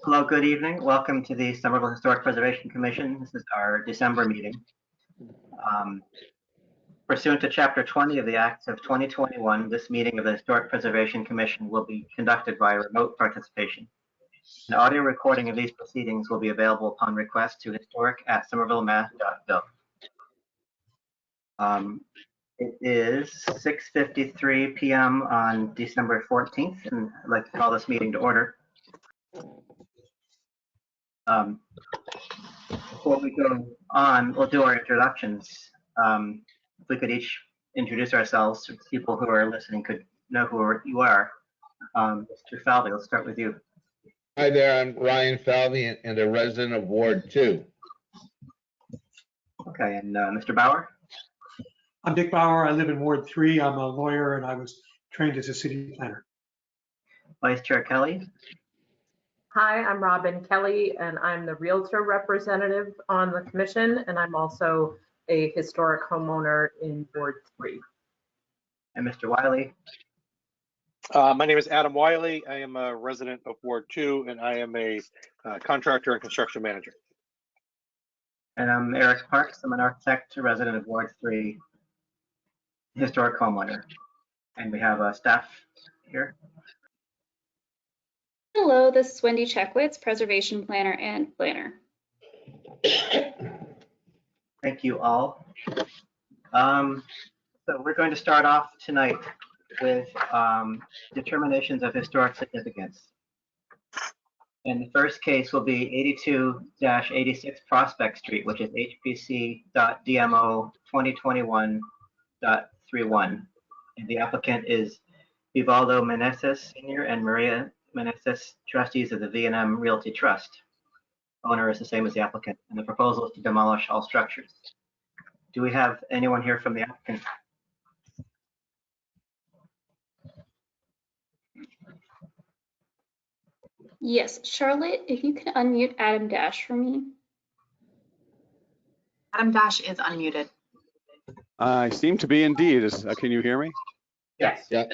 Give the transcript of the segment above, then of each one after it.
Hello, good evening. Welcome to the Somerville Historic Preservation Commission. This is our December meeting. Pursuant to Chapter 20 of the Acts of 2021, this meeting of the Historic Preservation Commission will be conducted by remote participation. An audio recording of these proceedings will be available upon request to historic@somervillemass.gov. It is 6:53 p.m. on December 14th, and I'd like to call this meeting to order. Before we go on, we'll do our introductions. If we could each introduce ourselves so people who are listening could know who you are. Mr. Falvey, let's start with you. Hi there, I'm Ryan Falvey and a resident of Ward 2. Okay, and Mr. Bauer? I'm Dick Bauer. I live in Ward 3. I'm a lawyer and I was trained as a city planner. Vice Chair Kelly? Hi, I'm Robin Kelly, and I'm the Realtor representative on the commission, and I'm also a historic homeowner in Ward 3. And Mr. Wiley? My name is Adam Wiley. I am a resident of Ward 2, and I am a contractor and construction manager. And I'm Eric Parks. I'm an architect, a resident of Ward 3, historic homeowner. And we have staff here. Hello, this is Wendy Checkwitz, preservation planner and planner. Thank you all. So we're going to start off tonight with determinations of historic significance. And the first case will be 82-86 Prospect Street, which is HPC.DMO 2021.31. And the applicant is Vivaldo Meneses Sr. and Maria Meneses, trustees of the V&M Realty Trust. Owner is the same as the applicant, and the proposal is to demolish all structures. Do we have anyone here from the applicant? Yes, Charlotte, if you can unmute Adam Dash for me. Adam Dash is unmuted. I seem to be indeed. Can you hear me? Yes. Yeah.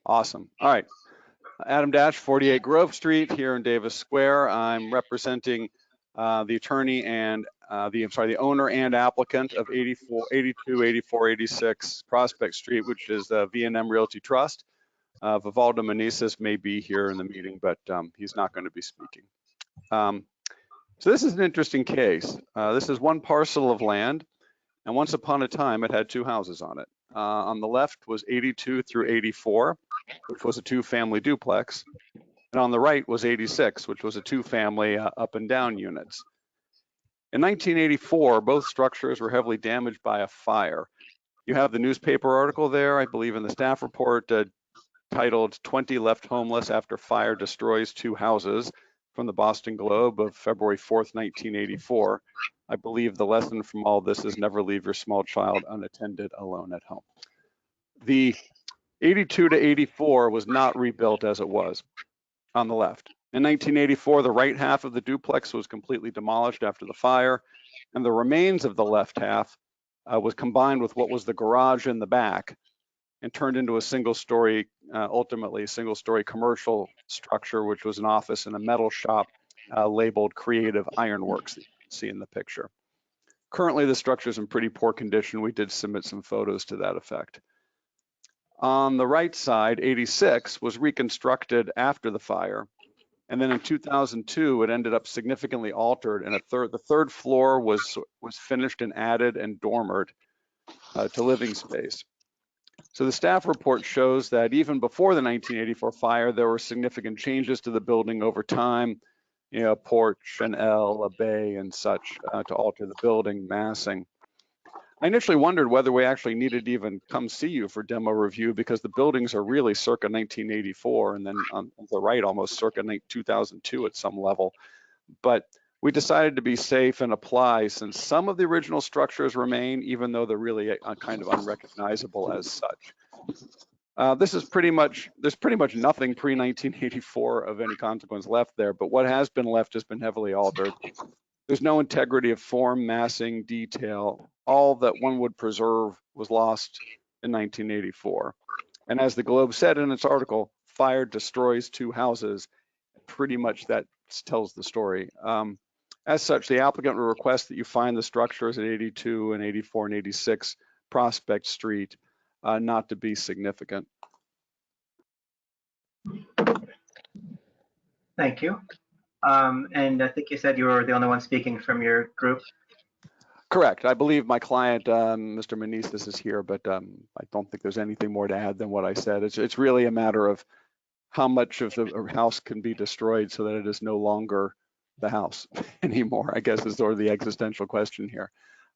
Awesome. All right. Adam Dash, 48 Grove Street here in Davis Square. I'm representing the attorney and the owner and applicant of 82-84-86 Prospect Street, which is the V&M Realty Trust. Vivaldo Meneses may be here in the meeting, but he's not going to be speaking. So this is an interesting case. This is one parcel of land, and once upon a time, it had two houses on it. On the left was 82 through 84, which was a two-family duplex, and on the right was 86, which was a two-family up and down units. In 1984, both structures were heavily damaged by a fire. You have the newspaper article there, I believe, in the staff report titled 20 Left Homeless After Fire Destroys Two Houses from the Boston Globe of February 4th, 1984. I believe the lesson from all this is never leave your small child unattended alone at home. The 82 to 84 was not rebuilt as it was on the left. In 1984, the right half of the duplex was completely demolished after the fire, and the remains of the left half was combined with what was the garage in the back and turned into a single-story, ultimately single-story commercial structure, which was an office and a metal shop labeled Creative Ironworks that you can see in the picture. Currently, the structure is in pretty poor condition. We did submit some photos to that effect. On the right side, 86 was reconstructed after the fire. And then in 2002, it ended up significantly altered, and the third floor was finished and added and dormered to living space. So the staff report shows that even before the 1984 fire, there were significant changes to the building over time, a porch, an L, a bay, and such to alter the building massing. I initially wondered whether we actually needed to even come see you for demo review, because the buildings are really circa 1984, and then on the right, almost circa 2002 at some level. But we decided to be safe and apply, since some of the original structures remain, even though they're really kind of unrecognizable as such. There's pretty much nothing pre-1984 of any consequence left there, but what has been left has been heavily altered. There's no integrity of form, massing, detail. All that one would preserve was lost in 1984. And as the Globe said in its article, fire destroys two houses. Pretty much that tells the story. As such, the applicant will request that you find the structures at 82 and 84 and 86 Prospect Street not to be significant. Thank you. And I think you said you were the only one speaking from your group. Correct. I believe my client, Mr. Meneses, is here, but I don't think there's anything more to add than what I said. It's really a matter of how much of the house can be destroyed so that it is no longer the house anymore, I guess is sort of the existential question here.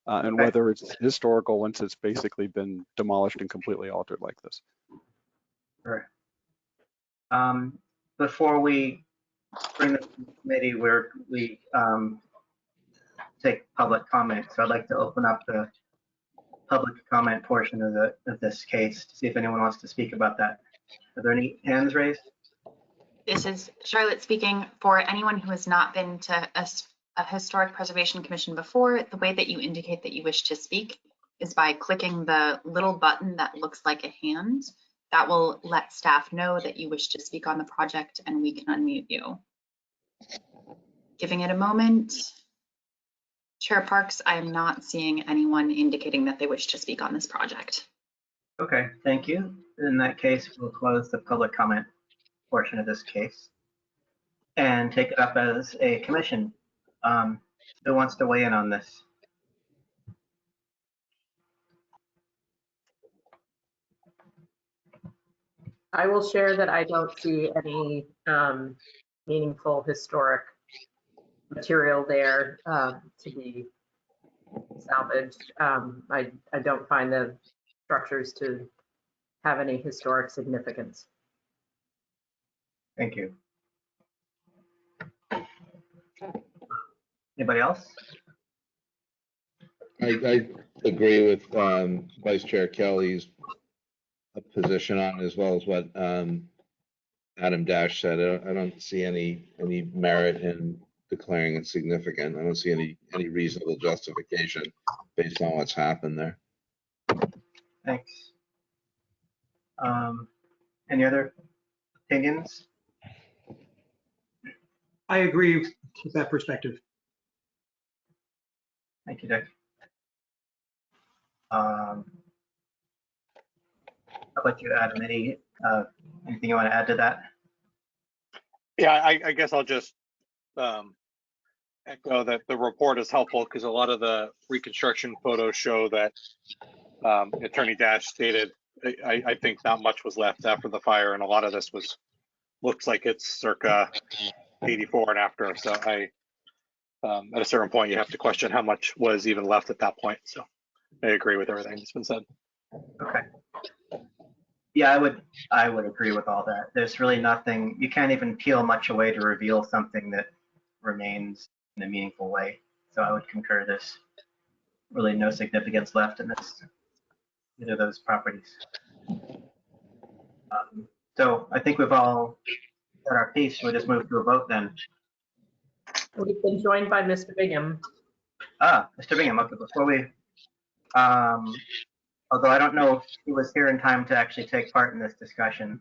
And whether it's historical once it's basically been demolished and completely altered like this. Sure. Before we bring this to the committee where we take public comment, so I'd like to open up the public comment portion of this case to see if anyone wants to speak about that. Are there any hands raised? This is Charlotte speaking. For anyone who has not been to a Historic Preservation Commission before, the way that you indicate that you wish to speak is by clicking the little button that looks like a hand. That will let staff know that you wish to speak on the project and we can unmute you. Giving it a moment. Chair Parks, I am not seeing anyone indicating that they wish to speak on this project. Okay, thank you. In that case, we'll close the public comment portion of this case and take it up as a commission. Who wants to weigh in on this? I will share that I don't see any meaningful historic material there to be salvaged. I don't find the structures to have any historic significance. Thank you. Anybody else? I agree with Vice Chair Kelly's position on it, as well as what Adam Dash said. I don't see any merit in declaring it significant. I don't see any reasonable justification based on what's happened there. Thanks. Any other opinions? I agree with that perspective. Thank you, Dick. How about you, Adam? Anything you want to add to that? Yeah, I guess I'll just echo that the report is helpful because a lot of the reconstruction photos show that Attorney Dash stated, I think not much was left after the fire, and a lot of this looks like it's circa 84 and after. So at a certain point, you have to question how much was even left at that point. So I agree with everything that's been said. Okay. Yeah, I would agree with all that. There's really nothing, you can't even peel much away to reveal something that remains in a meaningful way. So I would concur there's really no significance left in this, either of those properties. So I think we've all got our piece. We'll just move to a vote then. We've been joined by Mr. Bingham. Mr. Bingham, okay, before we, although I don't know if he was here in time to actually take part in this discussion.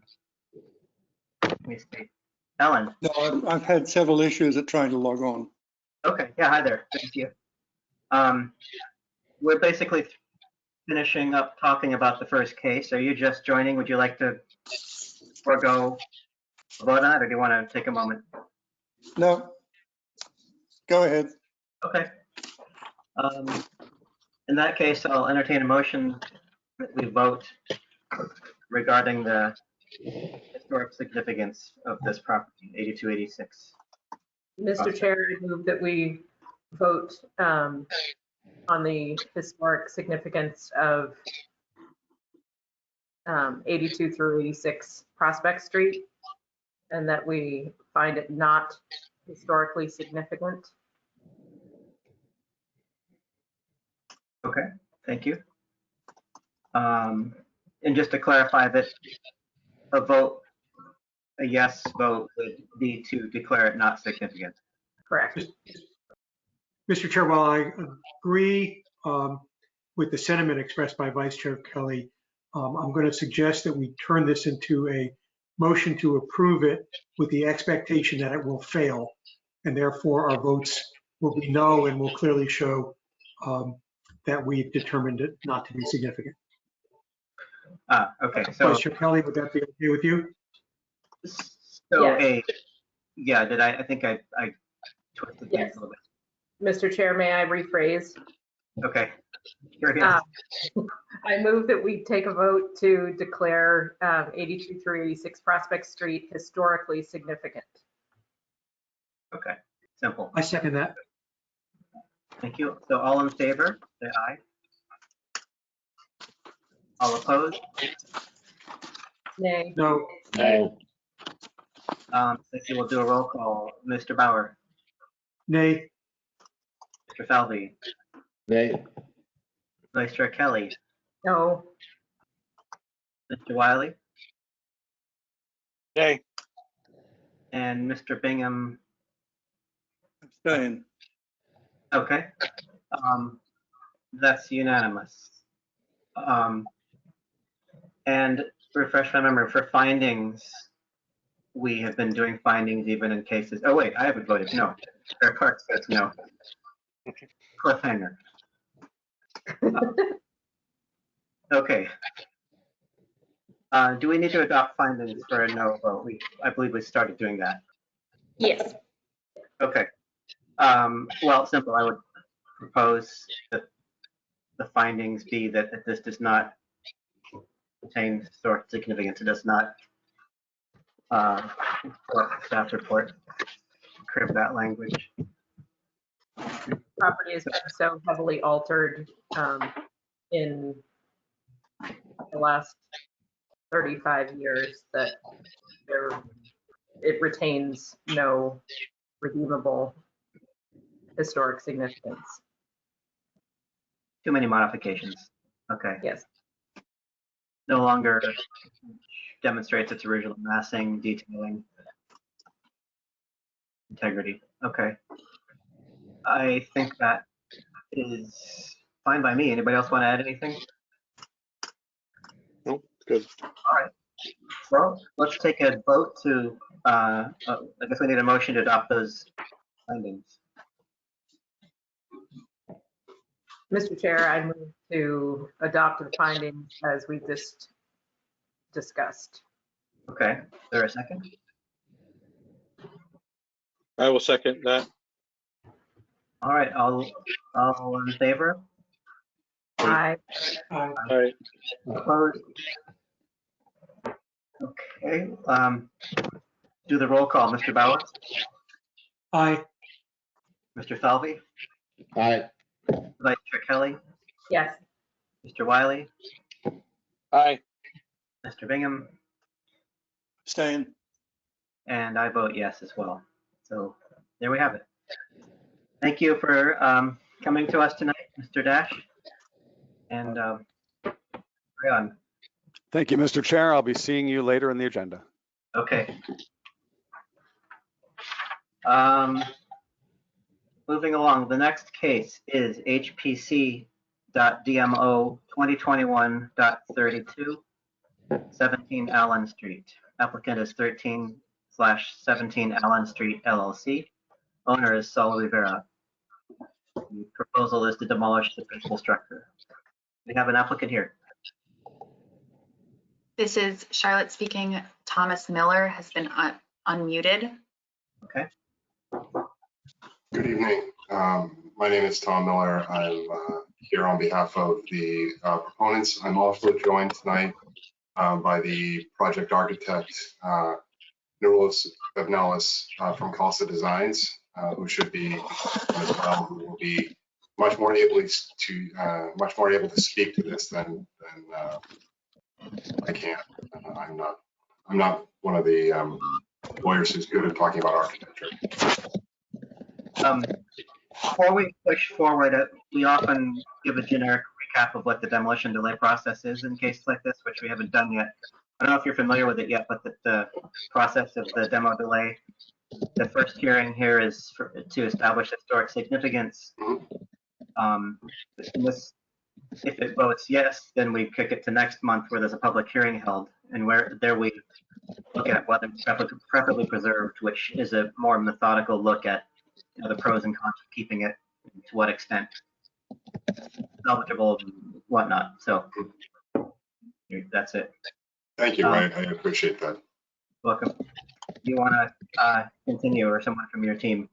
Let me see. Ellen. No, I've had several issues at trying to log on. Okay, yeah, hi there, thank you. We're basically finishing up talking about the first case. Are you just joining? Would you like to forego a vote on it, or do you want to take a moment? No, go ahead. Okay. In that case, I'll entertain a motion that we vote regarding the historic significance of this property, 8286. Mr. Chair, I move that we vote on the historic significance of 82 through 86 Prospect Street, and that we find it not historically significant. Okay, thank you. And just to clarify that a yes vote would be to declare it not significant. Correct. Mr. Chair, while I agree with the sentiment expressed by Vice Chair Kelly, I'm going to suggest that we turn this into a motion to approve it with the expectation that it will fail and therefore our votes will be no and will clearly show that we've determined it not to be significant. Okay, so, Vice Chair Kelly, would that be okay with you? Yes. Yeah, I think I twisted things Yes. a little bit. Mr. Chair, may I rephrase? Okay. Here, here. I move that we take a vote to declare 82 through 86 Prospect Street historically significant. Okay, simple. I second that. Thank you. So all in favor, say aye. All opposed? Nay. No. No. Thank you. We'll do a roll call. Mr. Bauer, Nay. Mr. Falvey, Nay. Vice Chair Kelly, No. Mr. Wiley, Yay. and Mr. Bingham. Abstain. Okay. That's unanimous. And refresh my memory, for findings, we have been doing findings even in cases, oh wait, I haven't voted, no. Fair Park says no. Cliffhanger. Okay. Do we need to adopt findings for a no vote? I believe we started doing that. Yes. Okay. Well, simple, I would propose that the findings be that this does not contain historic significance. It does not staff report, crib that language. Property has been so heavily altered in the last 35 years that it retains no redeemable historic significance. Too many modifications. Okay. Yes. No longer demonstrates its original massing, detailing, integrity. Okay. I think that is fine by me. Anybody else want to add anything? Nope, good. All right. Well, let's take a vote to, I guess we need a motion to adopt those findings. Mr. Chair, I move to adopt the findings as we just discussed. Okay. Is there a second? I will second that. All right. All in favor? Aye. All right. Opposed? Okay. Do the roll call. Mr. Bauer? Aye. Mr. Falvey? Aye. Vice Chair Kelly? Yes. Mr. Wiley? Aye. Mr. Bingham? Abstain. And I vote yes as well. So there we have it. Thank you for coming to us tonight, Mr. Dash. And carry on. Thank you, Mr. Chair. I'll be seeing you later in the agenda. Okay. Moving along, the next case is HPC.DMO 2021.32, 17 Allen Street. Applicant is 13/17 Allen Street LLC. Owner is Saul Rivera. The proposal is to demolish the principal structure. We have an applicant here. This is Charlotte speaking. Thomas Miller has been unmuted. Okay. Good evening. My name is Tom Miller. I'm here on behalf of the proponents. I'm also joined tonight by the project architect, Nurulis Evnelis from Calsa Designs, who should be as well, who will be much more able to speak to this than I can. I'm not one of the lawyers who's good at talking about architecture. Before we push forward, we often give a generic recap of what the demolition delay process is in cases like this, which we haven't done yet. I don't know if you're familiar with it yet, but the process of the demo delay, the first hearing here is to establish historic significance. If it votes yes, then we kick it to next month where there's a public hearing held, and where there we look at whether it's preferably preserved, which is a more methodical look at the pros and cons of keeping it, to what extent salvageable and whatnot. So that's it. Thank you. I appreciate that. Welcome. You want to continue, or someone from your team?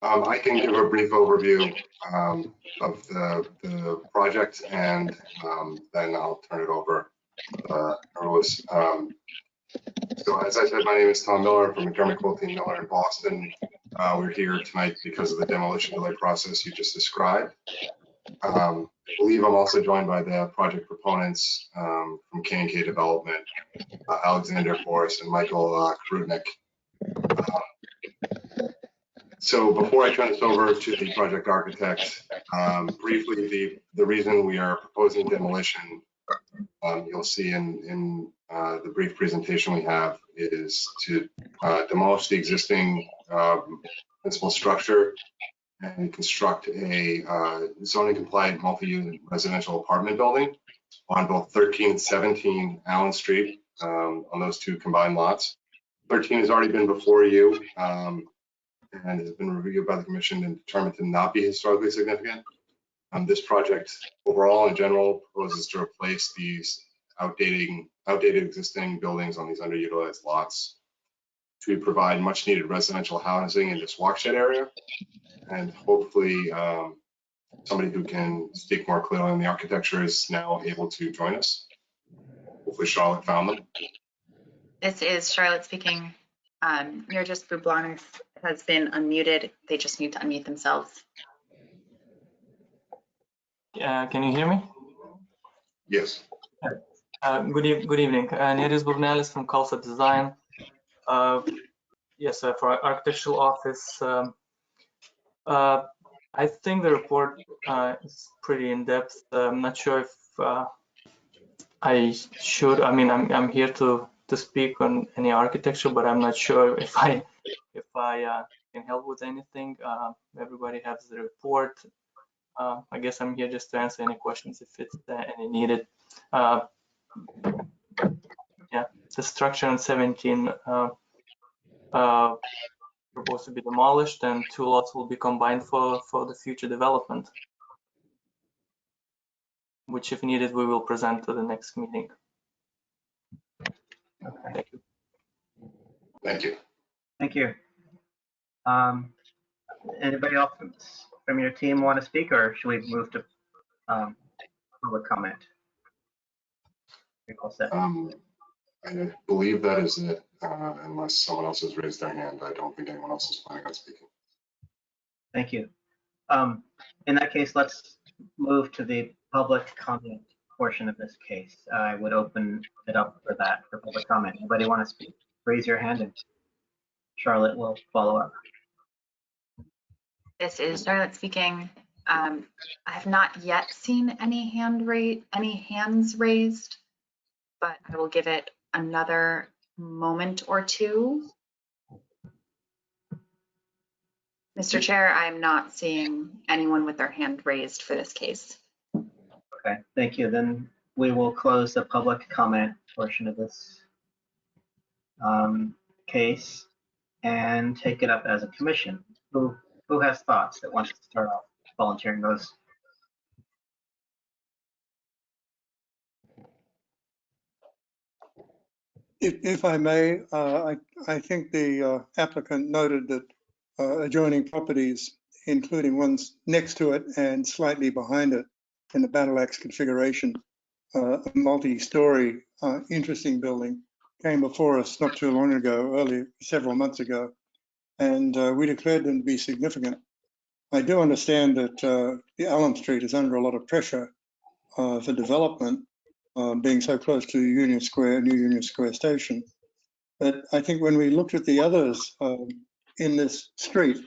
I can give a brief overview of the project, and then I'll turn it over to Carlos. So as I said, my name is Tom Miller from McDermott Quilty Miller in Boston. We're here tonight because of the demolition delay process you just described. I believe I'm also joined by the project proponents from K&K Development, Alexander Forrest and Michael Krutnik. So before I turn this over to the project architect, briefly, the reason we are proposing demolition, you'll see in the brief presentation we have, is to demolish the existing principal structure and construct a zoning compliant multi-unit residential apartment building on both 13 and 17 Allen Street, on those two combined lots. 13 has already been before you and has been reviewed by the commission and determined to not be historically significant. This project overall in general proposes to replace these outdated existing buildings on these underutilized lots to provide much needed residential housing in this watershed area, and hopefully somebody who can speak more clearly on the architecture is now able to join us. Hopefully Charlotte found them. This is Charlotte speaking. Mirjas Bublanis has been unmuted. They just need to unmute themselves. Can you hear me? Yes. Good evening. Mirjas Bublanis from Kalsa Design. Yes, for our architectural office. I think the report is pretty in depth. I'm not sure if I should. I mean, I'm here to speak on any architecture, but I'm not sure if I can help with anything. Everybody has the report. I guess I'm here just to answer any questions if it's any needed. Yeah, the structure on 17 proposed to be demolished, and 2 lots will be combined for the future development, which if needed we will present to the next meeting. Okay. Thank you. Thank you. Thank you. Anybody else from your team want to speak, or should we move to public comment? You're all set. I believe that is it, unless someone else has raised their hand. I don't think anyone else is planning on speaking. Thank you. In that case, let's move to the public comment portion of this case. I would open it up for that, for public comment. Anybody want to speak? Raise your hand and Charlotte will follow up. This is Charlotte speaking. I have not yet seen any hands raised, but I will give it another moment or two. Mr. Chair, I'm not seeing anyone with their hand raised for this case. Okay, thank you. Then we will close the public comment portion of this case and take it up as a commission. Who has thoughts that wants to start off volunteering those? If I may, I think the applicant noted that adjoining properties, including ones next to it and slightly behind it in the battle axe configuration, a multi-story interesting building came before us not too long ago, several months ago, and we declared them to be significant. I do understand that the Allen Street is under a lot of pressure for development, being so close to Union Square, New Union Square Station. But I think when we looked at the others in this street,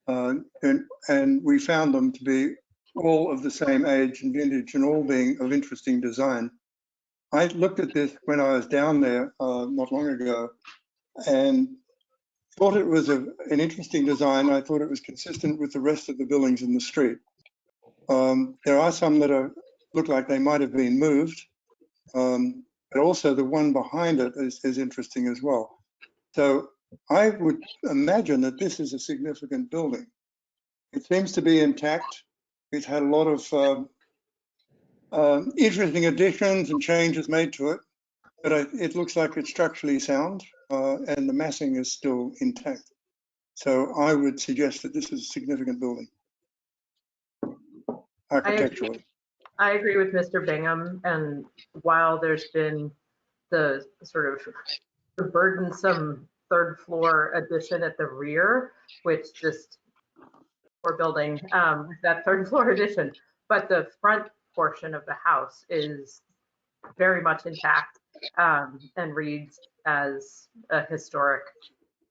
and we found them to be all of the same age and vintage and all being of interesting design. I looked at this when I was down there not long ago and thought it was an interesting design. I thought it was consistent with the rest of the buildings in the street. There are some that look like they might have been moved, but also the one behind it is interesting as well. So I would imagine that this is a significant building. It seems to be intact. It's had a lot of interesting additions and changes made to it, but it looks like it's structurally sound and the massing is still intact. So I would suggest that this is a significant building architecturally. I agree with Mr. Bingham, and while there's been the sort of the burdensome third floor addition at the rear, which just we're building that third floor addition, but the front portion of the house is very much intact and reads as a historic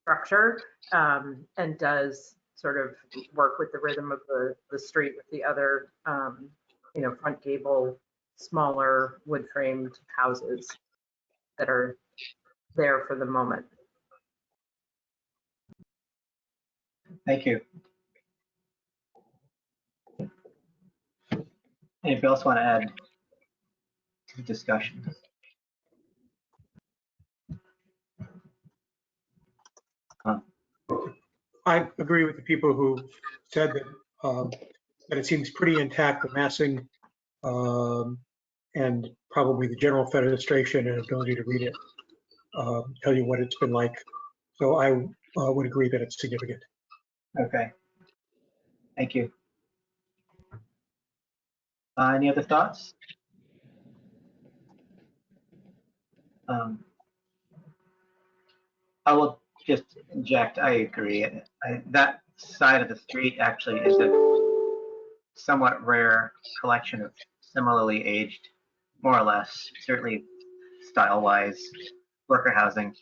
structure and does sort of work with the rhythm of the street with the other, front gable, smaller wood framed houses that are there for the moment. Thank you. Anybody else want to add to the discussion? I agree with the people who said that it seems pretty intact, the massing, and probably the general fenestration and ability to read it, tell you what it's been like. So I would agree that it's significant. Okay. Thank you. Any other thoughts? I will just inject, I agree. That side of the street actually is a somewhat rare collection of similarly aged, more or less, certainly style-wise, worker housing.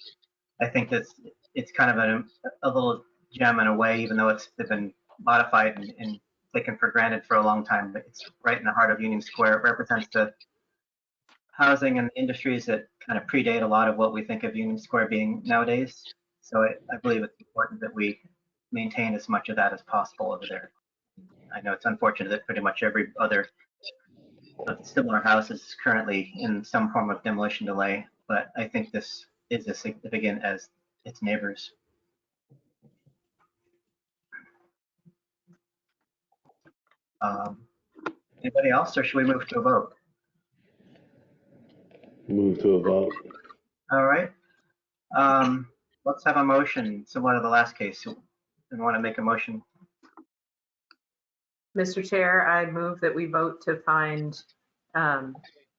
I think it's kind of a little gem in a way, even though it's been modified and taken for granted for a long time, but it's right in the heart of Union Square. It represents the housing and industries that kind of predate a lot of what we think of Union Square being nowadays. So I believe it's important that we maintain as much of that as possible over there. I know it's unfortunate that pretty much every other similar house is currently in some form of demolition delay, but I think this is as significant as its neighbors. Anybody else, or should we move to a vote? Move to a vote. All right. Let's have a motion similar to the last case. You want to make a motion? Mr. Chair, I move that we vote to find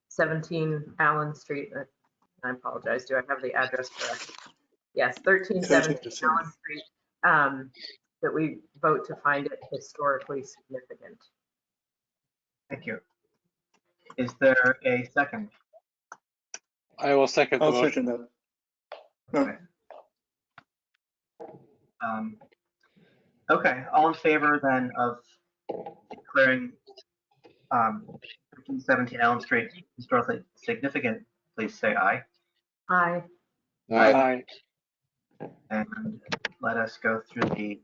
17 Allen Street. I apologize. Do I have the address correct? Yes, 1317 Allen Street. That we vote to find it historically significant. Thank you. Is there a second? I will second the I'll motion. second that. No. Okay. Okay, all in favor then of declaring 1317 Allen Street historically significant, please say aye. Aye. Aye. And let us go through the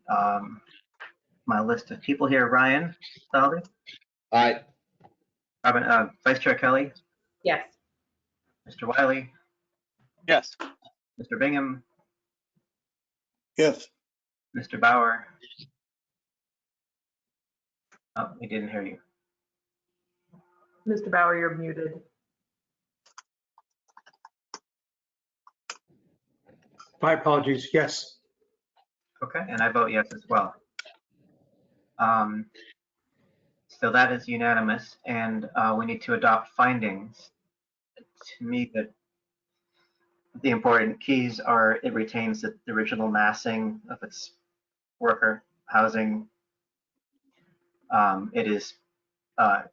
my list of people here. Ryan Salvi, Aye. Vice Chair Kelly, Yes. Mr. Wiley, Yes. Mr. Bingham, Yes. Mr. Bauer. Oh, we didn't hear you. Mr. Bauer, you're muted. My apologies. Yes. Okay, and I vote yes as well. So that is unanimous, and we need to adopt findings. To me, the important keys are it retains the original massing of its worker housing. It is a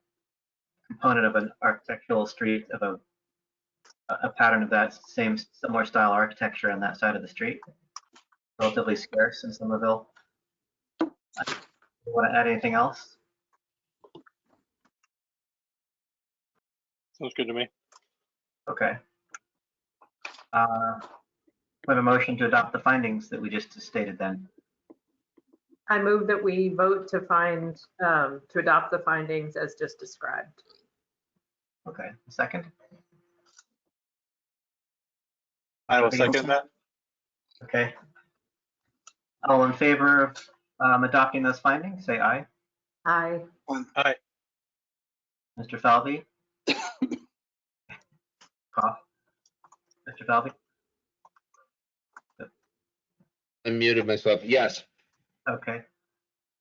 component of an architectural street of a pattern of that same similar style architecture on that side of the street. Relatively scarce in Somerville. Want to add anything else? Sounds good to me. Okay. We have a motion to adopt the findings that we just stated then. I move that we vote to find, to adopt the findings as just described. Okay, second? I will second that. Okay. All in favor of adopting those findings, say aye. Aye. Aye. Mr. Falvey? Cough. Mr. Falvey? I muted myself. Yes. Okay.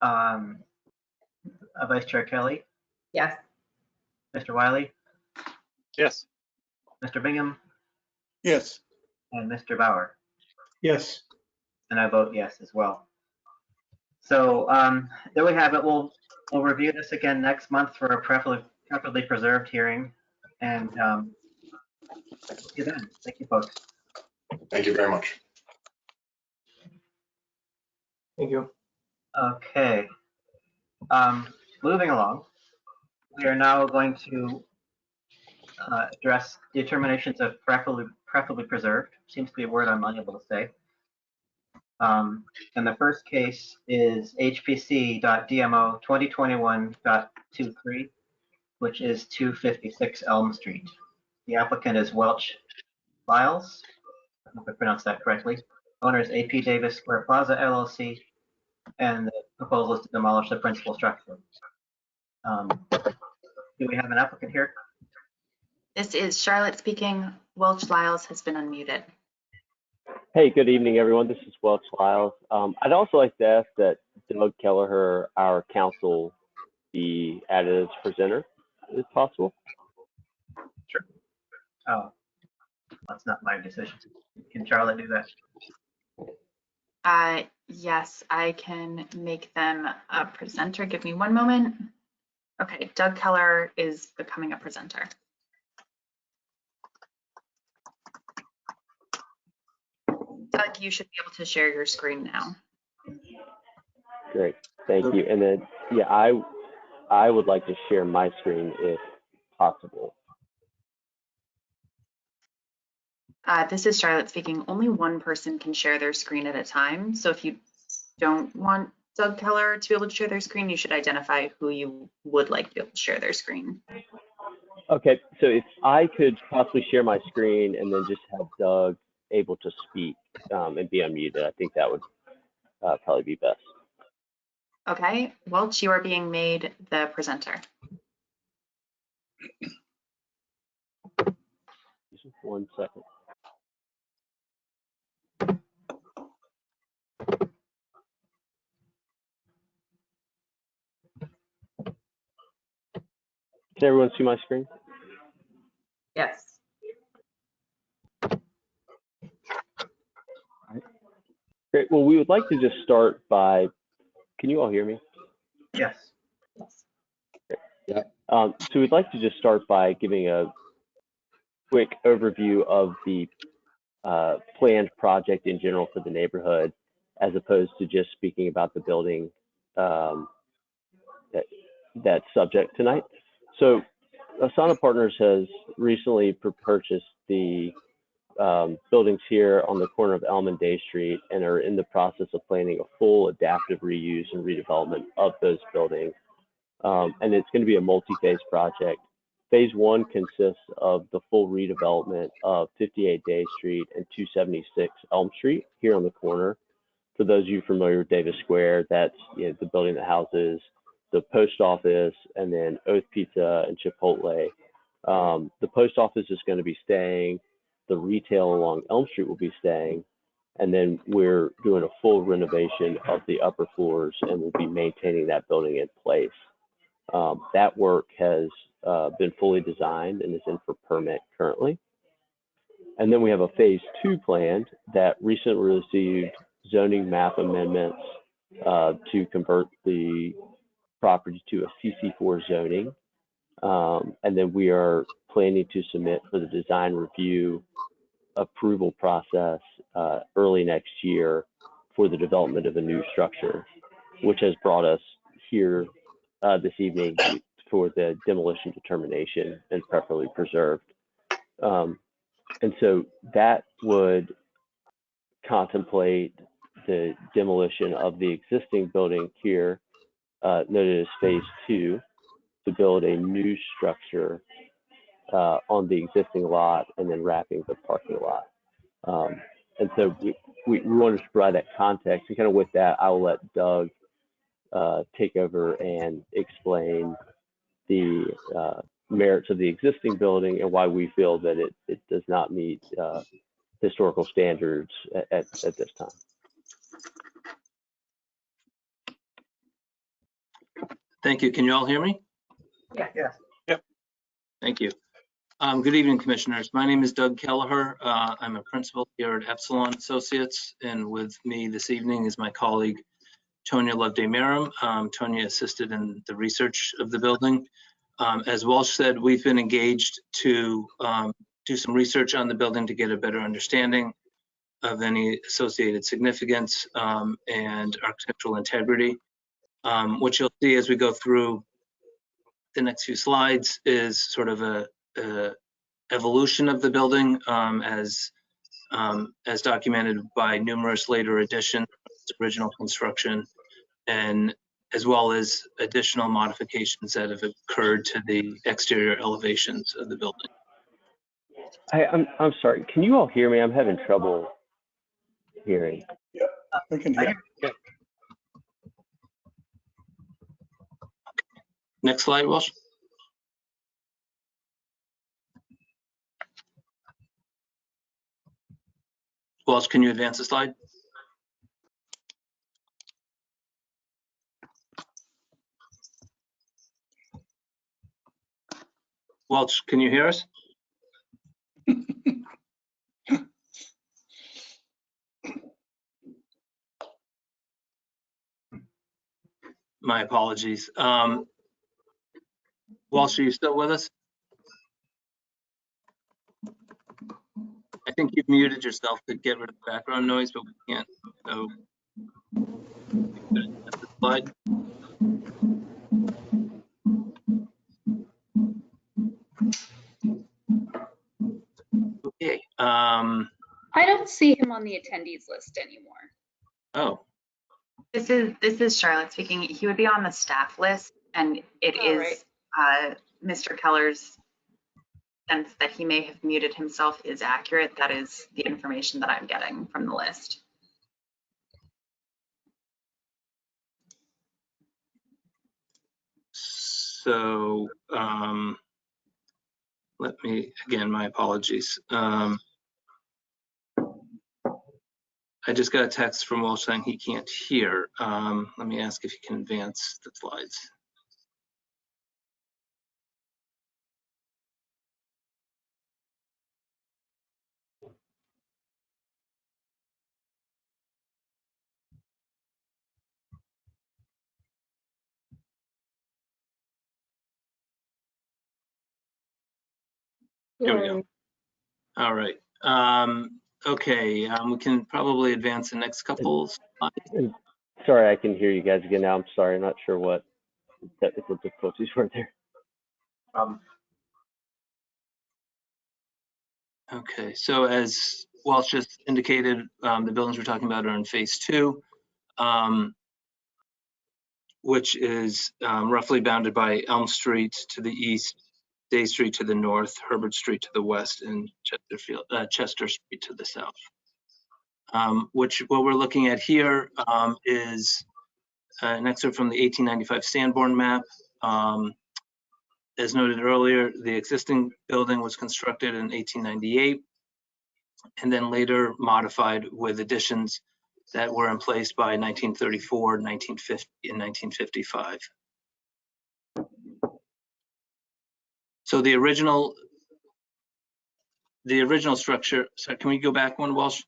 Vice Chair Kelly, Yes. Mr. Wiley, Yes. Mr. Bingham, Yes, and Mr. Bauer. Yes. And I vote yes as well. So there we have it. We'll review this again next month for a preferably preserved hearing. And see you then. Thank you, folks. Thank you very much. Thank you. Okay. Moving along, we are now going to address determinations of preferably preserved. Seems to be a word I'm unable to say. And the first case is HPC.DMO 2021.23, which is 256 Elm Street. The applicant is Welch Lyles. I hope I pronounced that correctly. Owner is AP Davis Square Plaza LLC, and the proposal is to demolish the principal structure. Do we have an applicant here? This is Charlotte speaking. Welch Lyles has been unmuted. Hey, good evening, everyone. This is Welch Lyles. I'd also like to ask that Doug Kelleher, our counsel, be added as presenter, if possible. Sure. Oh, that's not my decision. Can Charlotte do that? Yes, I can make them a presenter. Give me one moment. Okay, Doug Keller is becoming a presenter. Doug, you should be able to share your screen now. Great, thank you. And then, yeah, I would like to share my screen if possible. This is Charlotte speaking. Only one person can share their screen at a time. So if you don't want Doug Keller to be able to share their screen, you should identify who you would like to be able to share their screen. Okay, so if I could possibly share my screen and then just have Doug able to speak and be unmuted, I think that would probably be best. Okay, Welch, you are being made the presenter. Just 1 second. Can everyone see my screen? Yes. Great. Well, we would like to just start by, can you all hear me? Yes. Yeah. So we'd like to just start by giving a quick overview of the planned project in general for the neighborhood, as opposed to just speaking about the building that's subject tonight. So Asana Partners has recently purchased the buildings here on the corner of Elm and Day Street and are in the process of planning a full adaptive reuse and redevelopment of those buildings. And it's going to be a multi-phase project. Phase 1 consists of the full redevelopment of 58 Day Street and 276 Elm Street here on the corner. For those of you familiar with Davis Square, that's the building that houses the post office and then Oath Pizza and Chipotle. The post office is going to be staying. The retail along Elm Street will be staying. And then we're doing a full renovation of the upper floors and we'll be maintaining that building in place. That work has been fully designed and is in for permit currently. And then we have a phase 2 planned that recently received zoning map amendments to convert the property to a CC4 zoning. And then we are planning to submit for the design review approval process early next year for the development of a new structure, which has brought us here this evening for the demolition determination and preferably preserved. And so that would contemplate the demolition of the existing building here, noted as phase 2, to build a new structure on the existing lot and then wrapping the parking lot. And so we wanted to provide that context. And kind of with that, I'll let Doug take over and explain the merits of the existing building and why we feel that it does not meet historical standards at this time. Thank you. Can you all hear me? Yes. Yep. Thank you. Good evening, commissioners. My name is Doug Kelleher. I'm a principal here at Epsilon Associates, and with me this evening is my colleague, Tonya Loveday-Merrim. Tonya assisted in the research of the building. As Walsh said, we've been engaged to do some research on the building to get a better understanding of any associated significance and architectural integrity. What you'll see as we go through the next few slides is sort of a evolution of the building as documented by numerous later additions to its original construction, and as well as additional modifications that have occurred to the exterior elevations of the building. I'm sorry. Can you all hear me? I'm having trouble hearing. Yeah, I can hear. Next slide, Walsh. Walsh, can you advance the slide? Walsh, can you hear us? My apologies. Walsh, are you still with us? I think you've muted yourself to get rid of the background noise, but we can't. So, slide. Okay. I don't see him on the attendees list anymore. Oh. This is Charlotte speaking. He would be on the staff list, and it is Mr. Keller's sense that he may have muted himself is accurate. That is the information that I'm getting from the list. So let me, again, my apologies. I just got a text from Walsh saying he can't hear. Let me ask if he can advance the slides. There we go. All right. Okay, we can probably advance the next couple slides. Sorry, I can hear you guys again now. I'm sorry. I'm not sure what technical difficulties were there. Okay, so as Walsh just indicated, the buildings we're talking about are in phase 2, which is roughly bounded by Elm Street to the east, Day Street to the north, Herbert Street to the west, and Chester Street to the south. What we're looking at here is an excerpt from the 1895 Sanborn map. As noted earlier, the existing building was constructed in 1898 and then later modified with additions that were in place by 1934, 1950, and 1955. So the original structure, sorry, can we go back one, Walsh?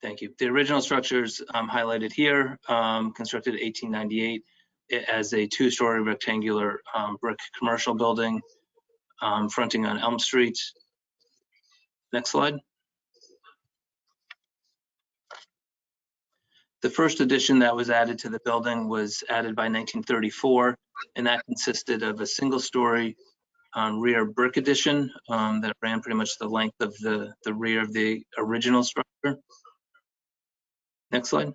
Thank you. The original structures highlighted here, constructed in 1898 as a 2-story rectangular brick commercial building fronting on Elm Street. Next slide. The first addition that was added to the building was added by 1934, and that consisted of a single-story rear brick addition that ran pretty much the length of the rear of the original structure. Next slide.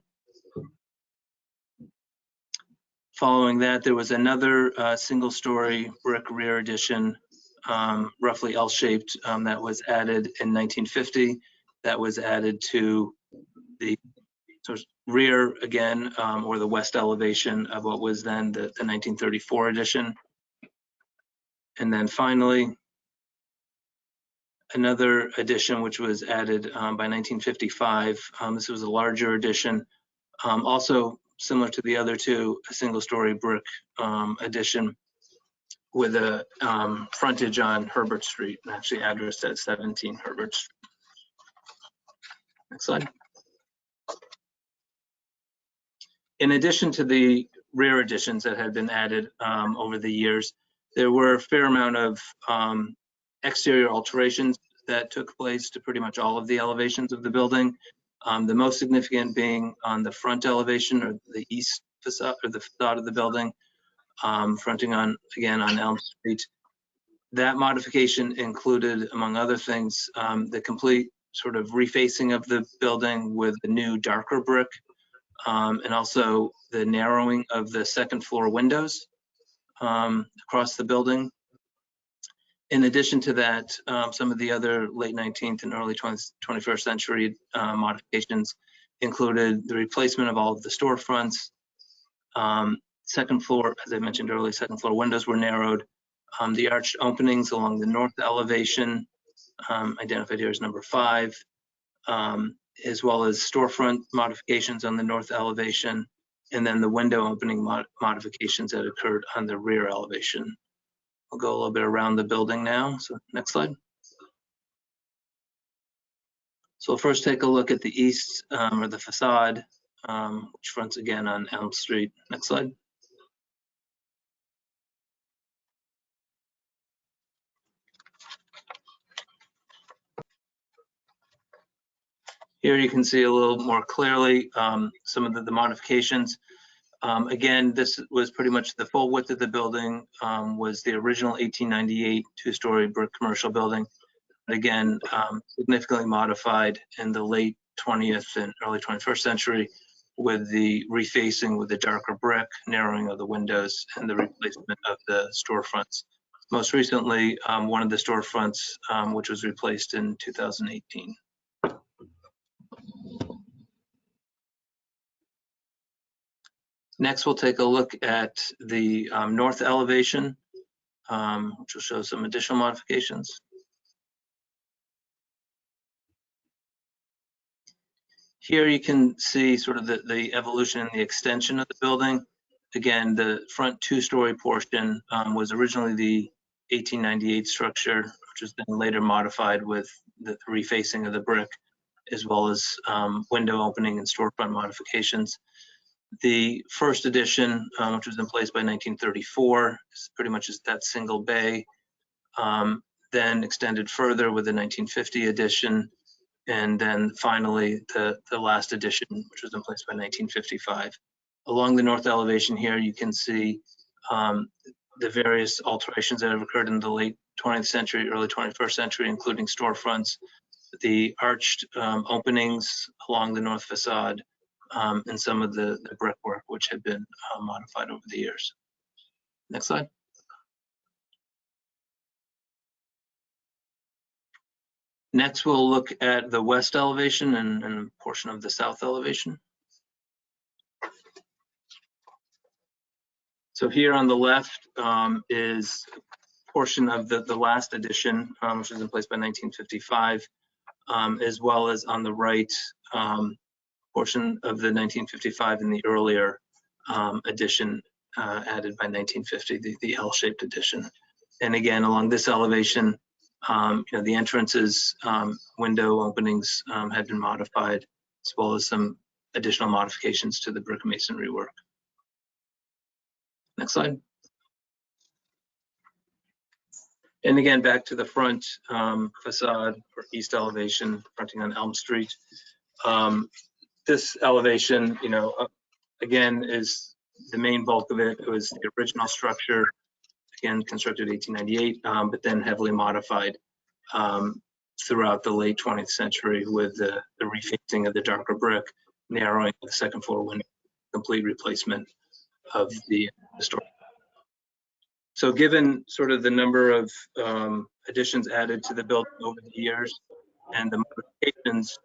Following that, there was another single-story brick rear addition roughly L-shaped, that was added in 1950. That was added to the sort of rear again, or the west elevation of what was then the 1934 addition. And then finally, another addition which was added by 1955. This was a larger addition, also similar to the other two, a single-story brick addition with a frontage on Herbert Street, and actually addressed at 17 Herbert Street. Next slide. In addition to the rear additions that had been added over the years, there were a fair amount of exterior alterations that took place to pretty much all of the elevations of the building. The most significant being on the front elevation, or the east facade, or the facade of the building, fronting on, again, on Elm Street. That modification included, among other things, the complete sort of refacing of the building with the new darker brick, and also the narrowing of the second floor windows across the building. In addition to that, some of the other late 19th and early 21st century modifications included the replacement of all of the storefronts. Second floor, as I mentioned earlier, second floor windows were narrowed. The arched openings along the north elevation, identified here as number 5, as well as storefront modifications on the north elevation, and then the window opening modifications that occurred on the rear elevation. I'll go a little bit around the building now. So next slide. So we'll first take a look at the east, or the facade, which fronts again on Elm Street. Next slide. Here you can see a little more clearly some of the modifications. Again, this was pretty much the full width of the building, was the original 1898 two-story brick commercial building. Again, significantly modified in the late 20th and early 21st century with the refacing with the darker brick, narrowing of the windows, and the replacement of the storefronts. Most recently, one of the storefronts, which was replaced in 2018. Next, we'll take a look at the north elevation, which will show some additional modifications. Here you can see sort of the evolution and the extension of the building. Again, the front two-story portion was originally the 1898 structure, which was then later modified with the refacing of the brick, as well as window opening and storefront modifications. The first addition, which was in place by 1934, is pretty much that single bay, then extended further with the 1950 addition, and then finally the last addition, which was in place by 1955. Along the north elevation here, you can see the various alterations that have occurred in the late 20th century, early 21st century, including storefronts, the arched openings along the north facade, and some of the brickwork which had been modified over the years. Next slide. Next, we'll look at the west elevation and a portion of the south elevation. So here on the left is a portion of the last addition, which was in place by 1955, as well as on the right, portion of the 1955 and the earlier addition added by 1950, the L-shaped addition. And again, along this elevation, the entrances, window openings had been modified, as well as some additional modifications to the brick masonry work. Next slide. And again, back to the front facade or east elevation fronting on Elm Street. This elevation, again, is the main bulk of it. It was the original structure, again, constructed 1898, but then heavily modified throughout the late 20th century with the refacing of the darker brick, narrowing of the second floor window, complete replacement of the store. So given sort of the number of additions added to the building over the years and the modifications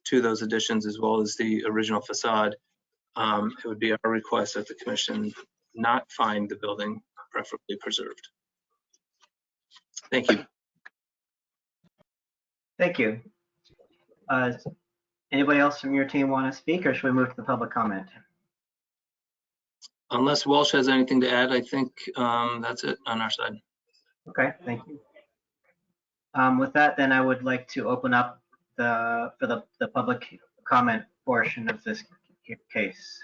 to those additions, as well as the original facade, it would be our request that the commission not find the building preferably preserved. Thank you. Thank you. Anybody else from your team want to speak, or should we move to the public comment? Unless Walsh has anything to add, I think that's it on our side. Okay, thank you. With that, then I would like to open up for the public comment portion of this case.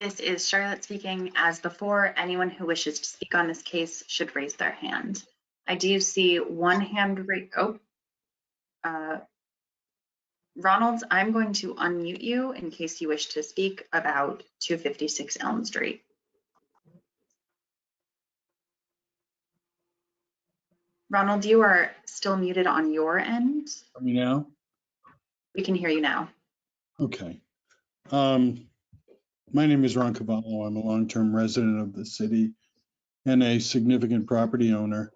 This is Charlotte speaking. As before, anyone who wishes to speak on this case should raise their hand. I do see one hand raised. Oh, Ronald, I'm going to unmute you in case you wish to speak about 256 Elm Street. Ronald, you are still muted on your end. Me now? We can hear you now. Okay. My name is Ron Cavallo. I'm a long-term resident of the city and a significant property owner.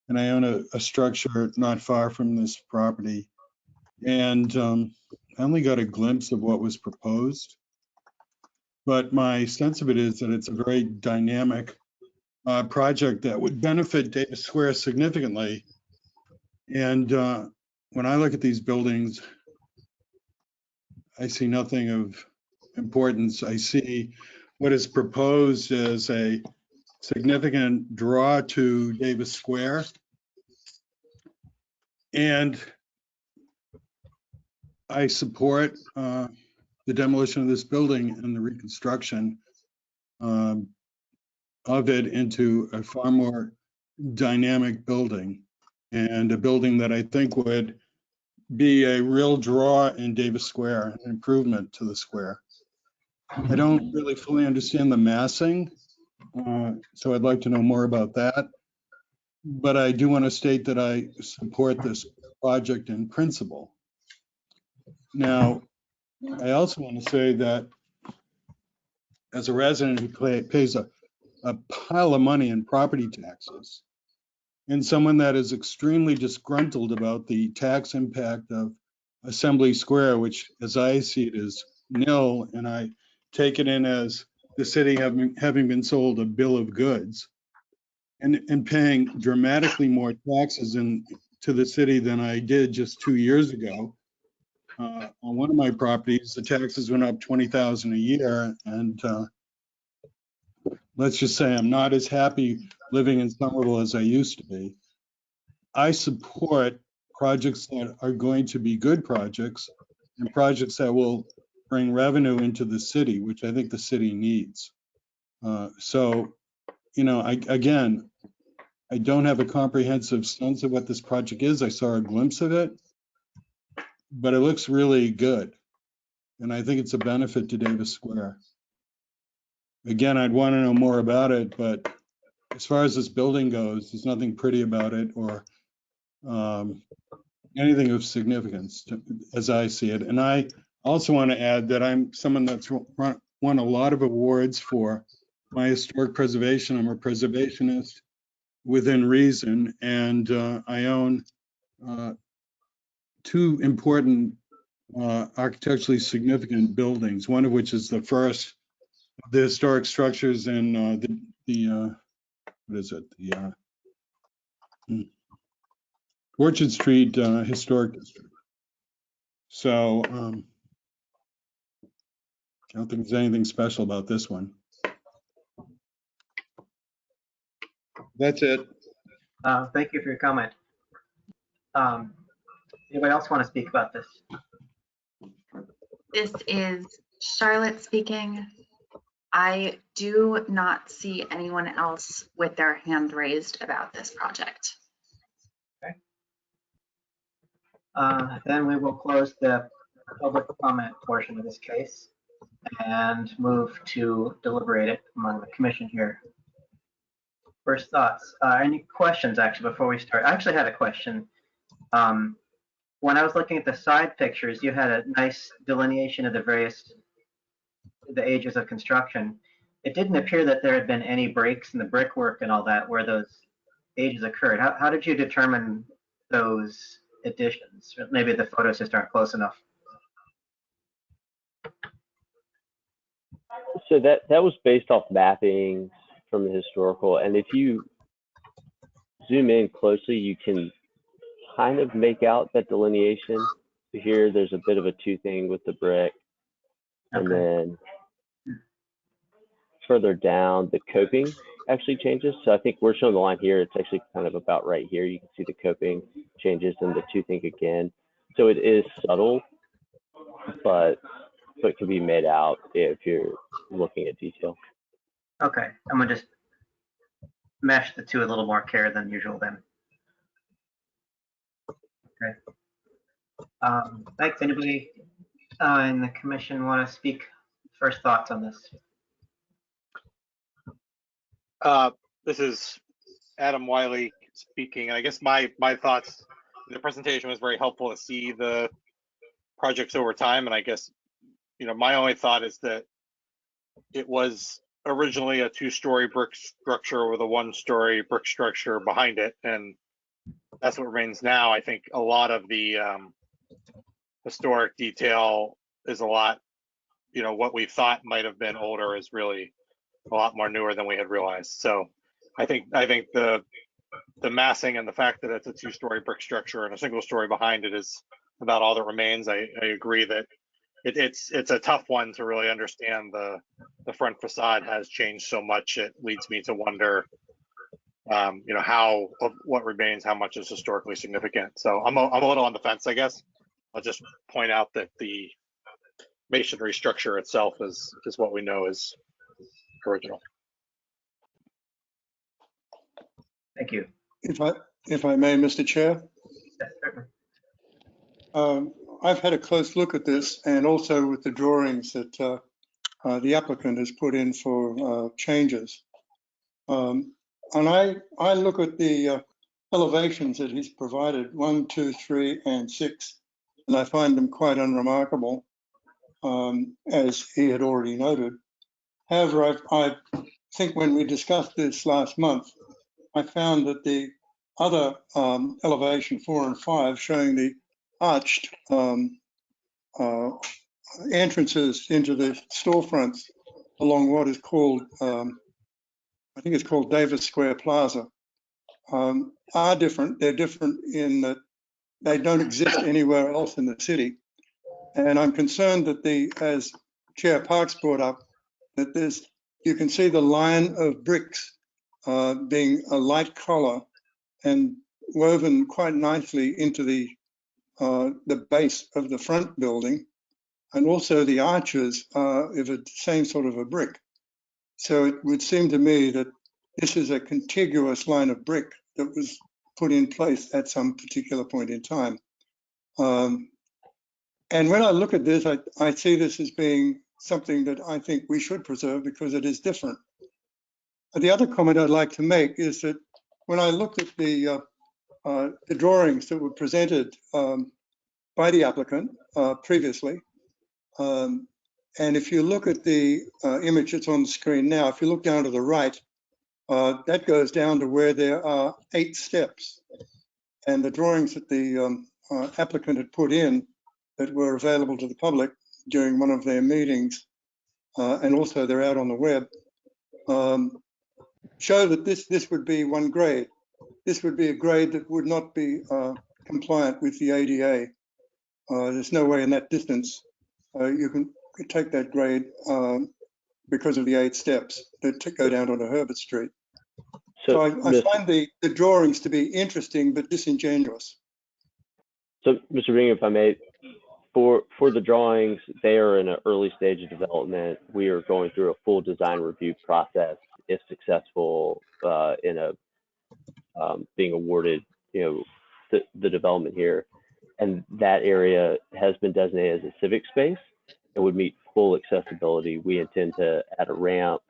And I own a structure not far from this property. And I only got a glimpse of what was proposed. But my sense of it is that it's a very dynamic project that would benefit Davis Square significantly. And when I look at these buildings, I see nothing of importance. I see what is proposed as a significant draw to Davis Square. And I support the demolition of this building and the reconstruction of it into a far more dynamic building, and a building that I think would be a real draw in Davis Square, an improvement to the square. I don't really fully understand the massing, so I'd like to know more about that. But I do want to state that I support this project in principle. Now, I also want to say that as a resident who pays a pile of money in property taxes, and someone that is extremely disgruntled about the tax impact of Assembly Square, which as I see it is nil, and I take it in as the city having been sold a bill of goods and paying dramatically more taxes to the city than I did just 2 years ago. On one of my properties, the taxes went up $20,000 a year, and let's just say I'm not as happy living in Somerville as I used to be. I support projects that are going to be good projects and projects that will bring revenue into the city, which I think the city needs. So, you know, I don't have a comprehensive sense of what this project is. I saw a glimpse of it, but it looks really good. And I think it's a benefit to Davis Square. Again, I'd want to know more about it, but as far as this building goes, there's nothing pretty about it or anything of significance as I see it. And I also want to add that I'm someone that's won a lot of awards for my historic preservation. I'm a preservationist within reason, and I own two important architecturally significant buildings, one of which is the first of the historic structures in what is it? The Orchard Street Historic District. So I don't think there's anything special about this one. That's it. Thank you for your comment. Anybody else want to speak about this? This is Charlotte speaking. I do not see anyone else with their hand raised about this project. Okay. Then we will close the public comment portion of this case and move to deliberate it among the commission here. First thoughts. Any questions actually before we start? I actually had a question. When I was looking at the side pictures, you had a nice delineation of the ages of construction. it didn't appear that there had been any breaks in the brickwork and all that where those ages occurred. How did you determine those additions? Maybe the photos just aren't close enough. So that was based off mappings from the historical, and if you zoom in closely, you can kind of make out that delineation. So here, there's a bit of a toothing with the brick, and then further down, the coping actually changes. So I think we're showing the line here. It's actually kind of about right here. You can see the coping changes and the toothing again. So it is subtle, but it can be made out if you're looking at detail. Okay, I'm gonna just mesh the two a little more care than usual then. Okay. Thanks. Anybody in the commission want to speak? First thoughts on this? This is Adam Wiley speaking, and I guess my thoughts. The presentation was very helpful to see the projects over time, and I guess my only thought is that it was originally a 2-story brick structure with a 1-story brick structure behind it, and that's what remains now. I think a lot of the historic detail is a lot, what we thought might have been older is really a lot more newer than we had realized. So I think the massing and the fact that it's a 2-story brick structure and a 1-story behind it is about all that remains. I agree that it's a tough one to really understand. The front facade has changed so much. It leads me to wonder, how of what remains, how much is historically significant. So I'm a little on the fence, I guess. I'll just point out that the masonry structure itself is what we know is original. Thank you. If I may, Mr. Chair. Yes, certainly. I've had a close look at this, and also with the drawings that the applicant has put in for changes. And I look at the elevations that he's provided, 1, 2, 3, and 6, and I find them quite unremarkable, as he had already noted. However, I think when we discussed this last month, I found that the other elevation 4 and 5, showing the arched entrances into the storefronts along what is called, I think it's called Davis Square Plaza, are different. They're different in that they don't exist anywhere else in the city. And I'm concerned that as Chair Parks brought up, that you can see the line of bricks being a light color and woven quite nicely into the base of the front building, and also the arches are of the same sort of a brick. So it would seem to me that this is a contiguous line of brick that was put in place at some particular point in time. And when I look at this, I see this as being something that I think we should preserve because it is different. The other comment I'd like to make is that when I looked at the drawings that were presented by the applicant previously, and if you look at the image that's on the screen now, if you look down to the right, that goes down to where there are 8 steps. And the drawings that the applicant had put in that were available to the public during one of their meetings, and also they're out on the web, show that this would be one grade. This would be a grade that would not be compliant with the ADA. There's no way in that distance you can take that grade because of the 8 steps that go down onto Herbert Street. So I find the drawings to be interesting but disingenuous. So, Mr. Bingham, if I may, for the drawings, they are in an early stage of development. We are going through a full design review process. If successful in being awarded, the development here, and that area has been designated as a civic space and would meet full accessibility. We intend to add a ramp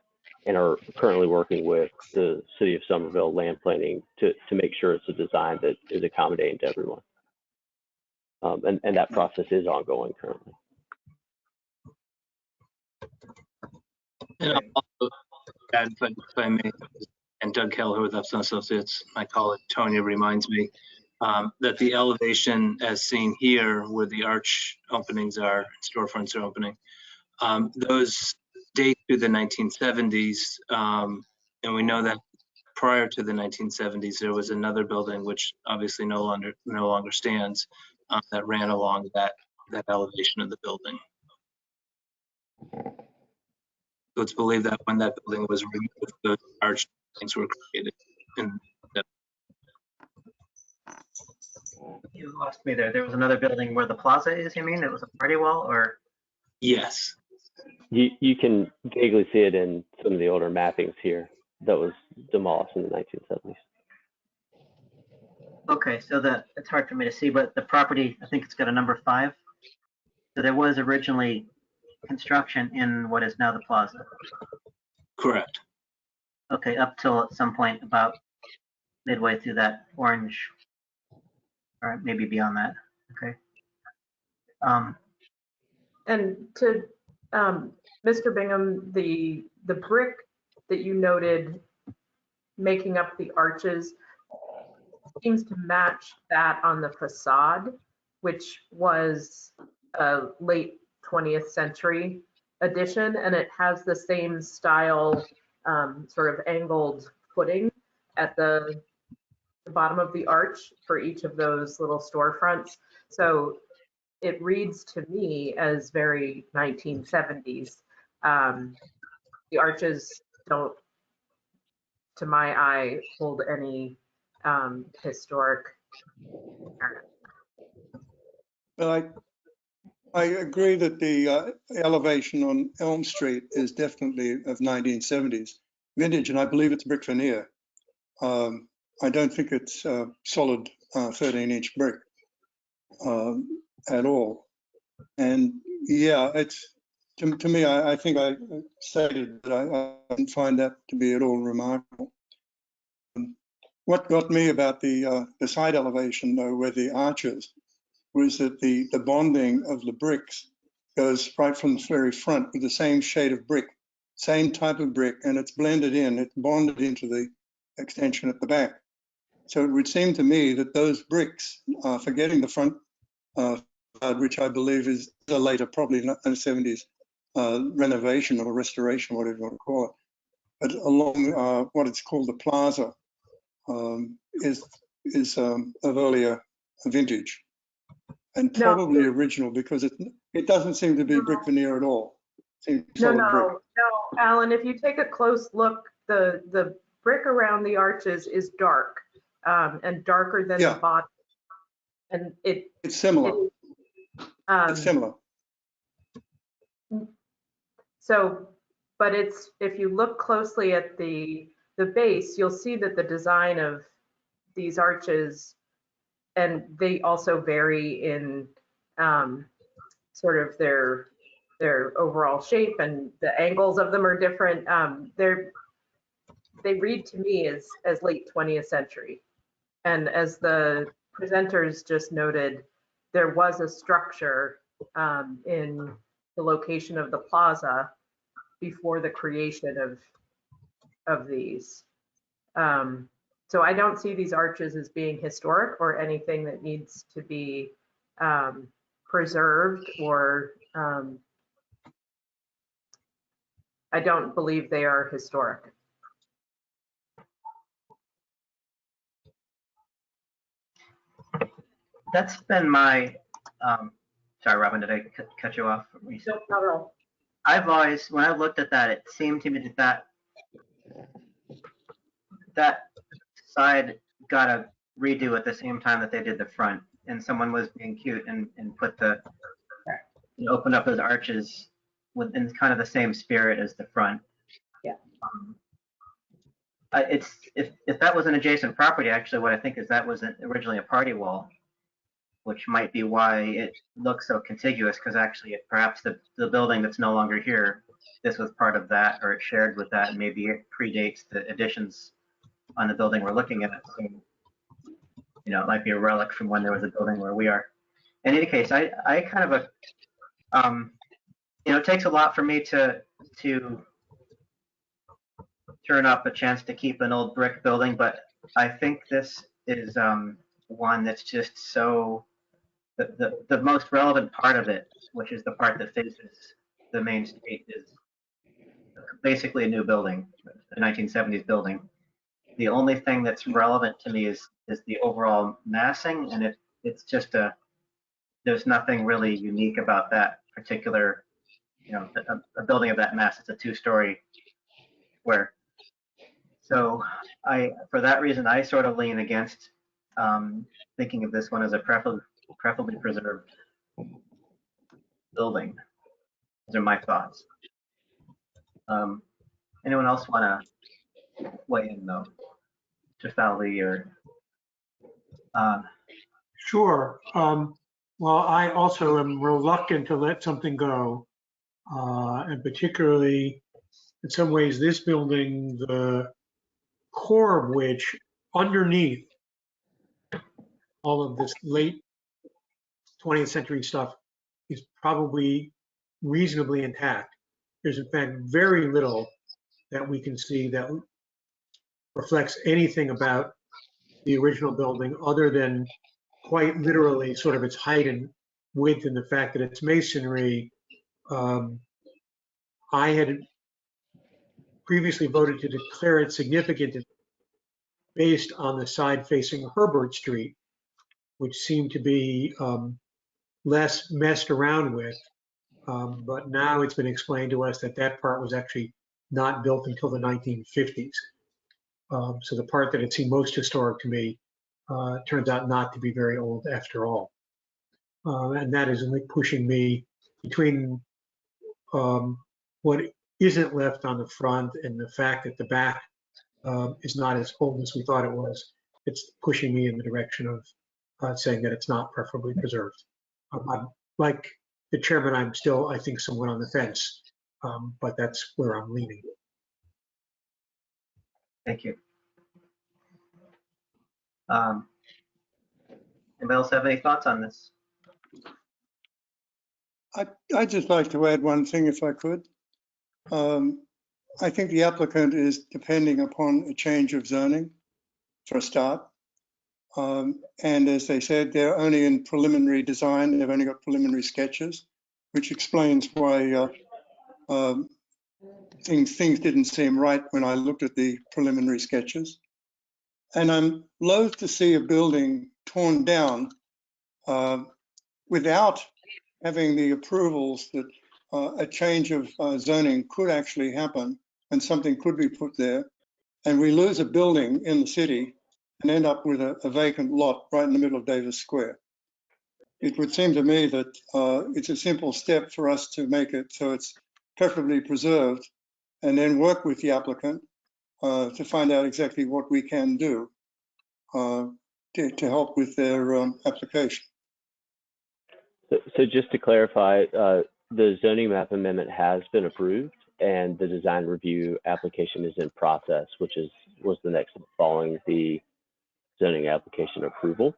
and are currently working with the City of Somerville land planning to make sure it's a design that is accommodating to everyone. And that process is ongoing currently. And I'll also add, if I may, and Doug Kelleher with Epson Associates, my colleague Tonya reminds me that the elevation as seen here where the arch openings are, storefronts are opening, those date to the 1970s. And we know that prior to the 1970s, there was another building, which obviously no longer stands, that ran along that elevation of the building. So it's believed that when that building was removed, those arch things were created. You lost me there. There was another building where the plaza is, you mean? It was a party wall, or? Yes. You can vaguely see it in some of the older mappings here that was demolished in the 1970s. Okay, so it's hard for me to see, but the property, I think it's got a number 5. So there was originally construction in what is now the plaza. Correct. Okay, up till at some point about midway through that orange, or maybe beyond that. Okay. And to Mr. Bingham, the brick that you noted making up the arches seems to match that on the facade, which was a late 20th century addition, and it has the same style, sort of angled footing at the bottom of the arch for each of those little storefronts. So it reads to me as very 1970s. The arches don't, to my eye, hold any historic merit. Well, I agree that the elevation on Elm Street is definitely of 1970s vintage, and I believe it's brick veneer. I don't think it's solid 13-inch brick at all. And yeah, it's to me, I think I stated that I didn't find that to be at all remarkable. What got me about the side elevation, though, where the arches, was that the bonding of the bricks goes right from the very front with the same shade of brick, same type of brick, and it's blended in, it's bonded into the extension at the back. So it would seem to me that those bricks, forgetting the front, which I believe is a later, probably in the 70s renovation or restoration, whatever you want to call it, but along what it's called the plaza is of earlier vintage. And probably original, because it doesn't seem to be brick veneer at all. No, Alan, if you take a close look, the brick around the arches is dark and darker than the bottom. And it's similar. It's similar. So, but if you look closely at the base, you'll see that the design of these arches, and they also vary in sort of their overall shape, and the angles of them are different. They read to me as late 20th century. And as the presenters just noted, there was a structure in the location of the plaza before the creation of these. So I don't see these arches as being historic or anything that needs to be preserved, or I don't believe they are historic. That's been my, sorry, Robin, did I cut you off? No, not at all. I've always, when I looked at that, it seemed to me that side got a redo at the same time that they did the front, and someone was being cute and put opened up those arches within kind of the same spirit as the front. Yeah. If that was an adjacent property, actually, what I think is that was originally a party wall, which might be why it looks so contiguous, because actually perhaps the building that's no longer here, this was part of that, or it shared with that, and maybe it predates the additions on the building we're looking at. So, it might be a relic from when there was a building where we are. In any case, I kind of it takes a lot for me to turn up a chance to keep an old brick building, but I think this is one that's just so, the most relevant part of it, which is the part that faces the main street, is basically a new building, a 1970s building. The only thing that's relevant to me is the overall massing, and it's just there's nothing really unique about that particular, a building of that mass. It's a 2-story square. So for that reason, I sort of lean against thinking of this one as a preferably preserved building. Those are my thoughts. Anyone else want to weigh in though? Mr. Falvey or? Sure. Well, I also am reluctant to let something go. And particularly, in some ways, this building, the core of which, underneath all of this late 20th century stuff, is probably reasonably intact. There's in fact very little that we can see that reflects anything about the original building other than quite literally sort of its height and width and the fact that it's masonry. I had previously voted to declare it significant based on the side facing Herbert Street, which seemed to be less messed around with. But now it's been explained to us that that part was actually not built until the 1950s. So the part that had seemed most historic to me turns out not to be very old after all. And that is pushing me between what isn't left on the front and the fact that the back is not as old as we thought it was. It's pushing me in the direction of saying that it's not preferably preserved. I'm, like the chairman, I'm still, I think, somewhat on the fence, but that's where I'm leaning. Thank you. Anybody else have any thoughts on this? I'd just like to add one thing if I could. I think the applicant is depending upon a change of zoning for a start. And as they said, they're only in preliminary design. They've only got preliminary sketches, which explains why things didn't seem right when I looked at the preliminary sketches. And I'm loath to see a building torn down without having the approvals that a change of zoning could actually happen and something could be put there. And we lose a building in the city and end up with a vacant lot right in the middle of Davis Square. It would seem to me that it's a simple step for us to make it so it's preferably preserved and then work with the applicant to find out exactly what we can do to help with their application. So just to clarify, the zoning map amendment has been approved and the design review application is in process, which was the next step following the zoning application approval.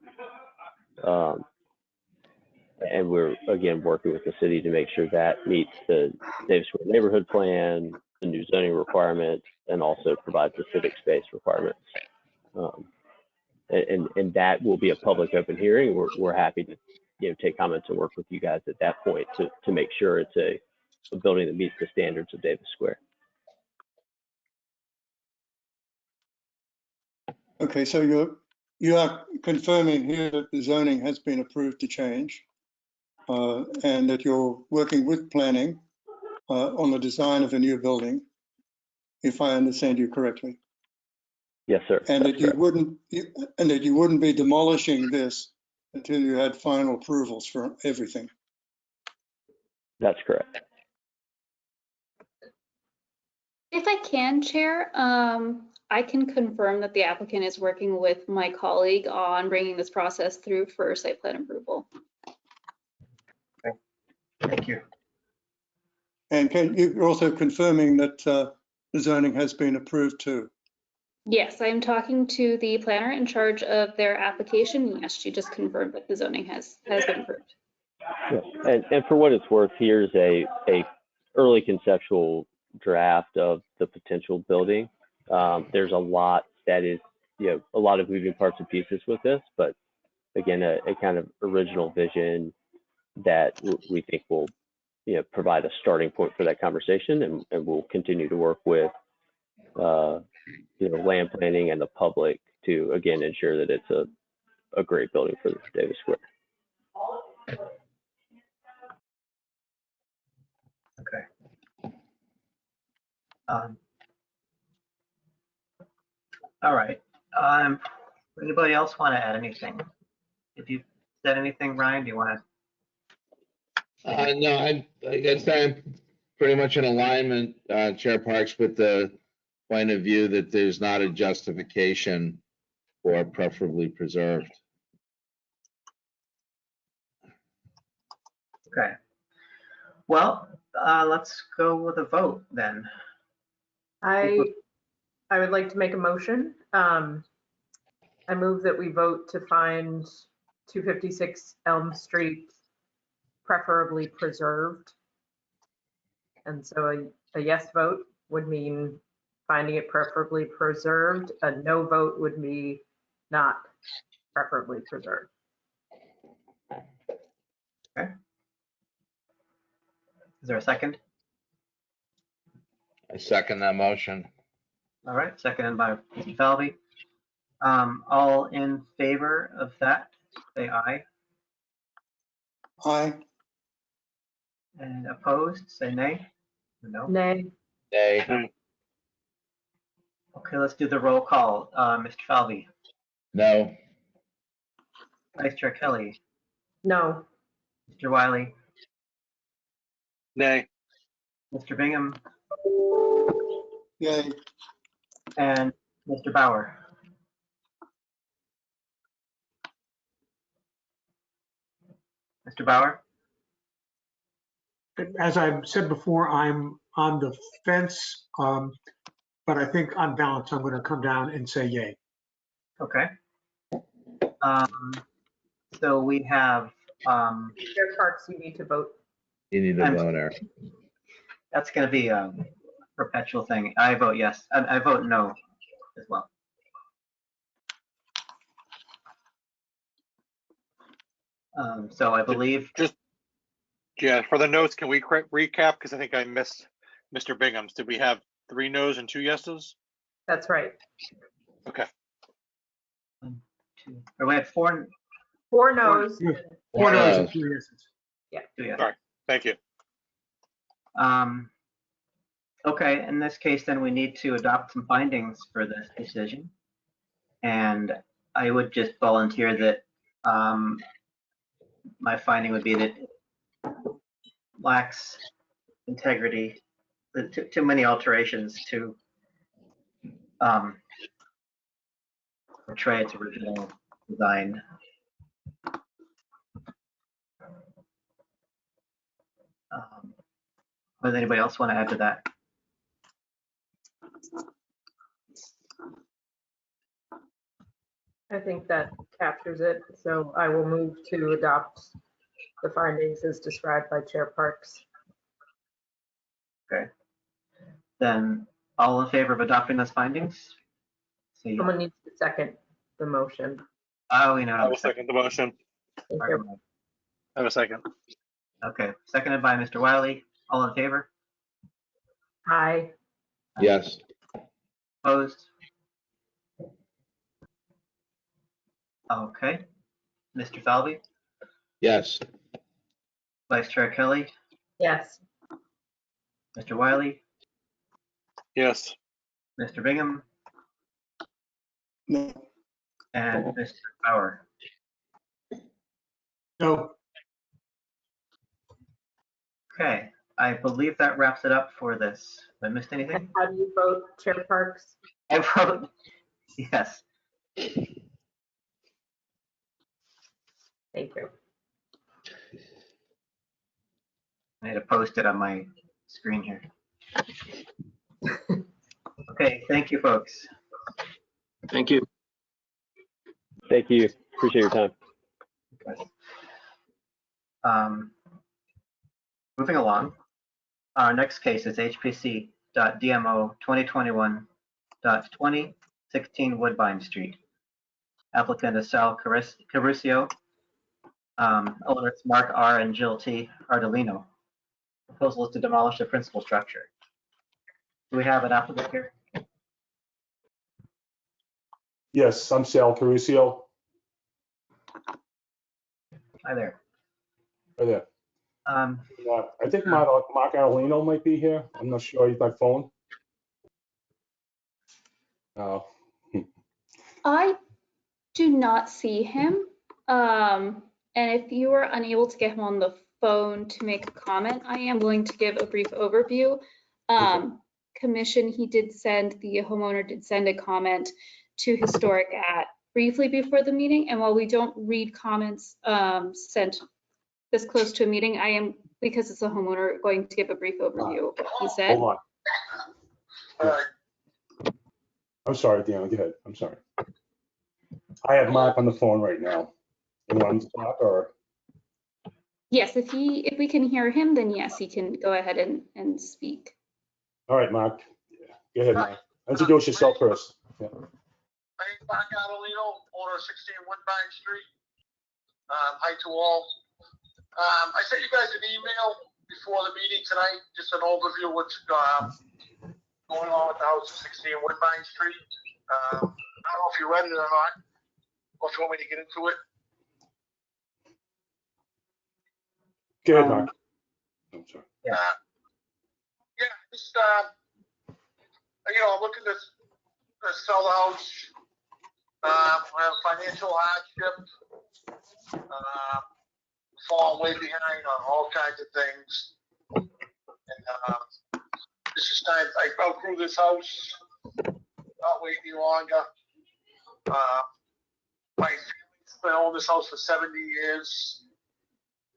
And we're again working with the city to make sure that meets the Davis Square neighborhood plan, the new zoning requirements, and also provides the civic space requirements. And that will be a public open hearing. We're happy to take comments and work with you guys at that point to make sure it's a building that meets the standards of Davis Square. Okay, so you are confirming here that the zoning has been approved to change and that you're working with planning on the design of a new building, if I understand you correctly. Yes, sir. And that you wouldn't be demolishing this until you had final approvals for everything. That's correct. If I can, Chair, I can confirm that the applicant is working with my colleague on bringing this process through for site plan approval. Okay. Thank you. And you're also confirming that the zoning has been approved too? Yes, I'm talking to the planner in charge of their application. Yes, she just confirmed that the zoning has been approved. Yeah. And for what it's worth, here's a early conceptual draft of the potential building. There's a lot that is, a lot of moving parts and pieces with this, but again, a kind of original vision that we think will, provide a starting point for that conversation, and we'll continue to work with, land planning and the public to, again, ensure that it's a great building for Davis Square. Okay. All right. Anybody else want to add anything? If you said anything, Ryan, do you want to? No, I guess I'm pretty much in alignment, Chair Parks, with the point of view that there's not a justification for preferably preserved. Okay. Well, let's go with a vote then. I would like to make a motion. I move that we vote to find 256 Elm Street preferably preserved. And so a yes vote would mean finding it preferably preserved. A no vote would be not preferably preserved. Okay. Is there a second? I second that motion. All right, seconded by Mr. Falvey. All in favor of that, say aye. Aye. And opposed, say nay. No. Nay. Nay. Okay, let's do the roll call. Mr. Falvey, No. Vice Chair Kelly, No. Mr. Wiley, Nay. Mr. Bingham, Yay. and Mr. Bauer. Mr. Bauer? As I've said before, I'm on the fence, but I think on balance, I'm going to come down and say yay. Okay. So we have, Chair Parks, you need to vote. You need a voter. that's going to be a perpetual thing. I vote yes. I vote no as well. So I believe Yeah, for the notes, can we recap? Because I think I missed Mr. Bingham's. Did we have 3 no's and 2 yeses? That's right. Okay. or we had 4 4 no's. 4 no's and 2 yeses. Yeah. 2 yes. All right. Thank you. Okay, in this case, then we need to adopt some findings for this decision. And I would just volunteer that my finding would be that it lacks integrity, too many alterations to portray its original design. Does anybody else want to add to that? I think that captures it. So I will move to adopt the findings as described by Chair Parks. Okay. Then all in favor of adopting those findings? See. Someone needs to second the motion. Oh, we know. I will second the motion. Thank you. I have a second. Okay, seconded by Mr. Wiley. All in favor? Aye. Yes. Opposed? Okay. Mr. Falvey, Yes. Vice Chair Kelly, Yes. Mr. Wiley, Yes. Mr. Bingham, No. and Mr. Bauer. No, Okay, I believe that wraps it up for this. Have I missed anything? And how do you vote, Chair Parks? I vote yes. Thank you. I need to post it on my screen here. Okay, thank you, folks. Thank you. Thank you. Appreciate your time. Moving along, our next case is HPC.DMO 2021 20, 16 Woodbine Street. Applicant is Sal Carusio. Owners Mark R. and Jill T. Ardolino. Proposal is to demolish the principal structure. Do we have an applicant here? Yes, I'm Sal Carusio. Hi there. Right there. Um, I think Mark Arolino might be here. I'm not sure. He's by phone. Oh. I do not see him. And if you are unable to get him on the phone to make a comment, I am willing to give a brief overview. Commission, the homeowner did send a comment to Historic briefly before the meeting. And while we don't read comments sent this close to a meeting, I am, because it's a homeowner, going to give a brief overview of what he said. Hold on. I'm sorry, Deanna, go ahead. I'm sorry. I have Mark on the phone right now. You want him to talk or? Yes, if we can hear him, then yes, he can go ahead and speak. All right, Mark. Go ahead, Mark. Introduce yourself first. Yeah. My name's Mark Adolino, owner of 16 Woodbine Street. Hi to all. I sent you guys an email before the meeting tonight, just an overview of what's going on with the house at 16 Woodbine Street. I don't know if you read it or not, or if you want me to get into it. Go ahead, Mark. I'm sorry. Yeah, just, I'm looking to sell the house. I have financial hardship. Falling way behind on all kinds of things. And this is time, I outgrew this house, not wait any longer. My family's been owning this house for 70 years.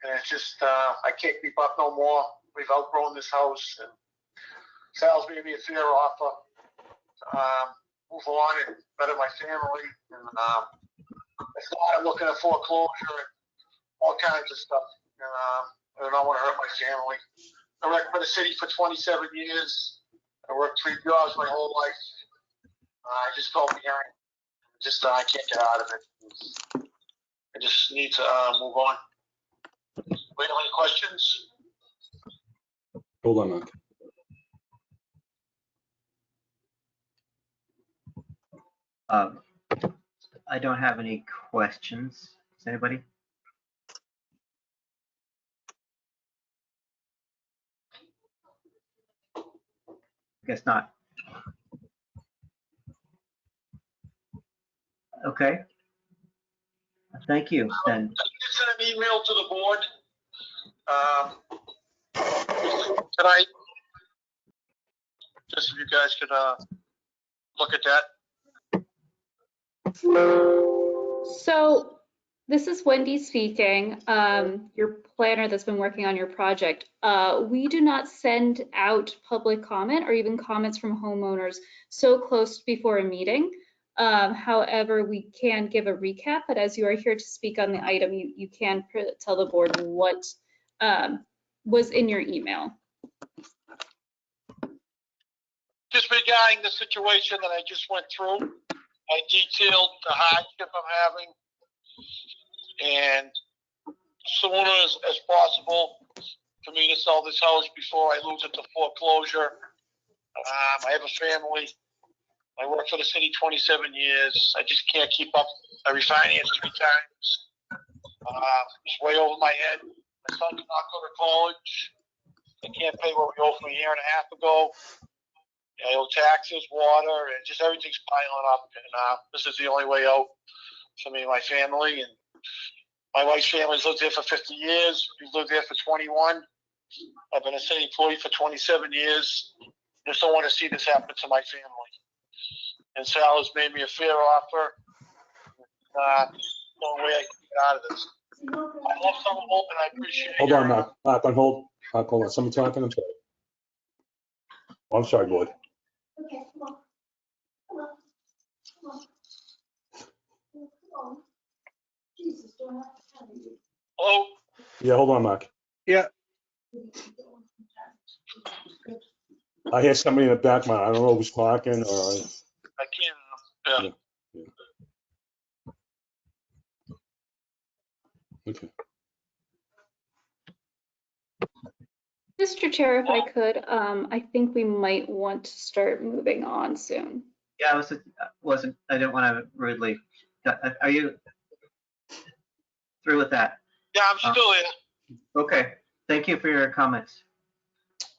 And it's just, I can't keep up no more. We've outgrown this house, and Sal's made me a fair offer. Move on and better my family. And I'm looking at foreclosure and all kinds of stuff. And I don't want to hurt my family. I worked for the city for 27 years. I worked 3 jobs my whole life. I just fell behind. I can't get out of it. I just need to move on. Wait, any questions? Hold on, Mark. I don't have any questions. Does anybody? I guess not. Okay. Thank you, then. I did send an email to the board tonight. Just if you guys could look at that. So this is Wendy speaking, your planner that's been working on your project. We do not send out public comment or even comments from homeowners so close before a meeting. However, we can give a recap, but as you are here to speak on the item, you can tell the board what was in your email. Just regarding the situation that I just went through, I detailed the hardship I'm having, and sooner as possible for me to sell this house before I lose it to foreclosure. I have a family. I worked for the city 27 years. I just can't keep up. I refinanced 3 times. It's way over my head. My son cannot go to college. I can't pay what we owe from a year and a half ago. I owe taxes, water, and just everything's piling up. And this is the only way out for me and my family. And my wife's family's lived there for 50 years. We've lived there for 21. I've been a city employee for 27 years. Just don't want to see this happen to my family. And Sal has made me a fair offer. The only way I can get out of this. I love someone hope, and I appreciate it. Hold on, Mark. Mark, on hold. Mark, hold on. Someone talking? I'm sorry. Oh, I'm sorry, Lloyd. Okay, come on. Come on. Come on. Come on. Jesus, don't have to tell you. Hello? Yeah, hold on, Mark. Yeah. I hear somebody in the background. I don't know who's talking or I can. Yeah. Okay. Mr. Chair, if I could, I think we might want to start moving on soon. Yeah, I didn't want to rudely. Are you through with that? Yeah, I'm still here. Okay. Thank you for your comments.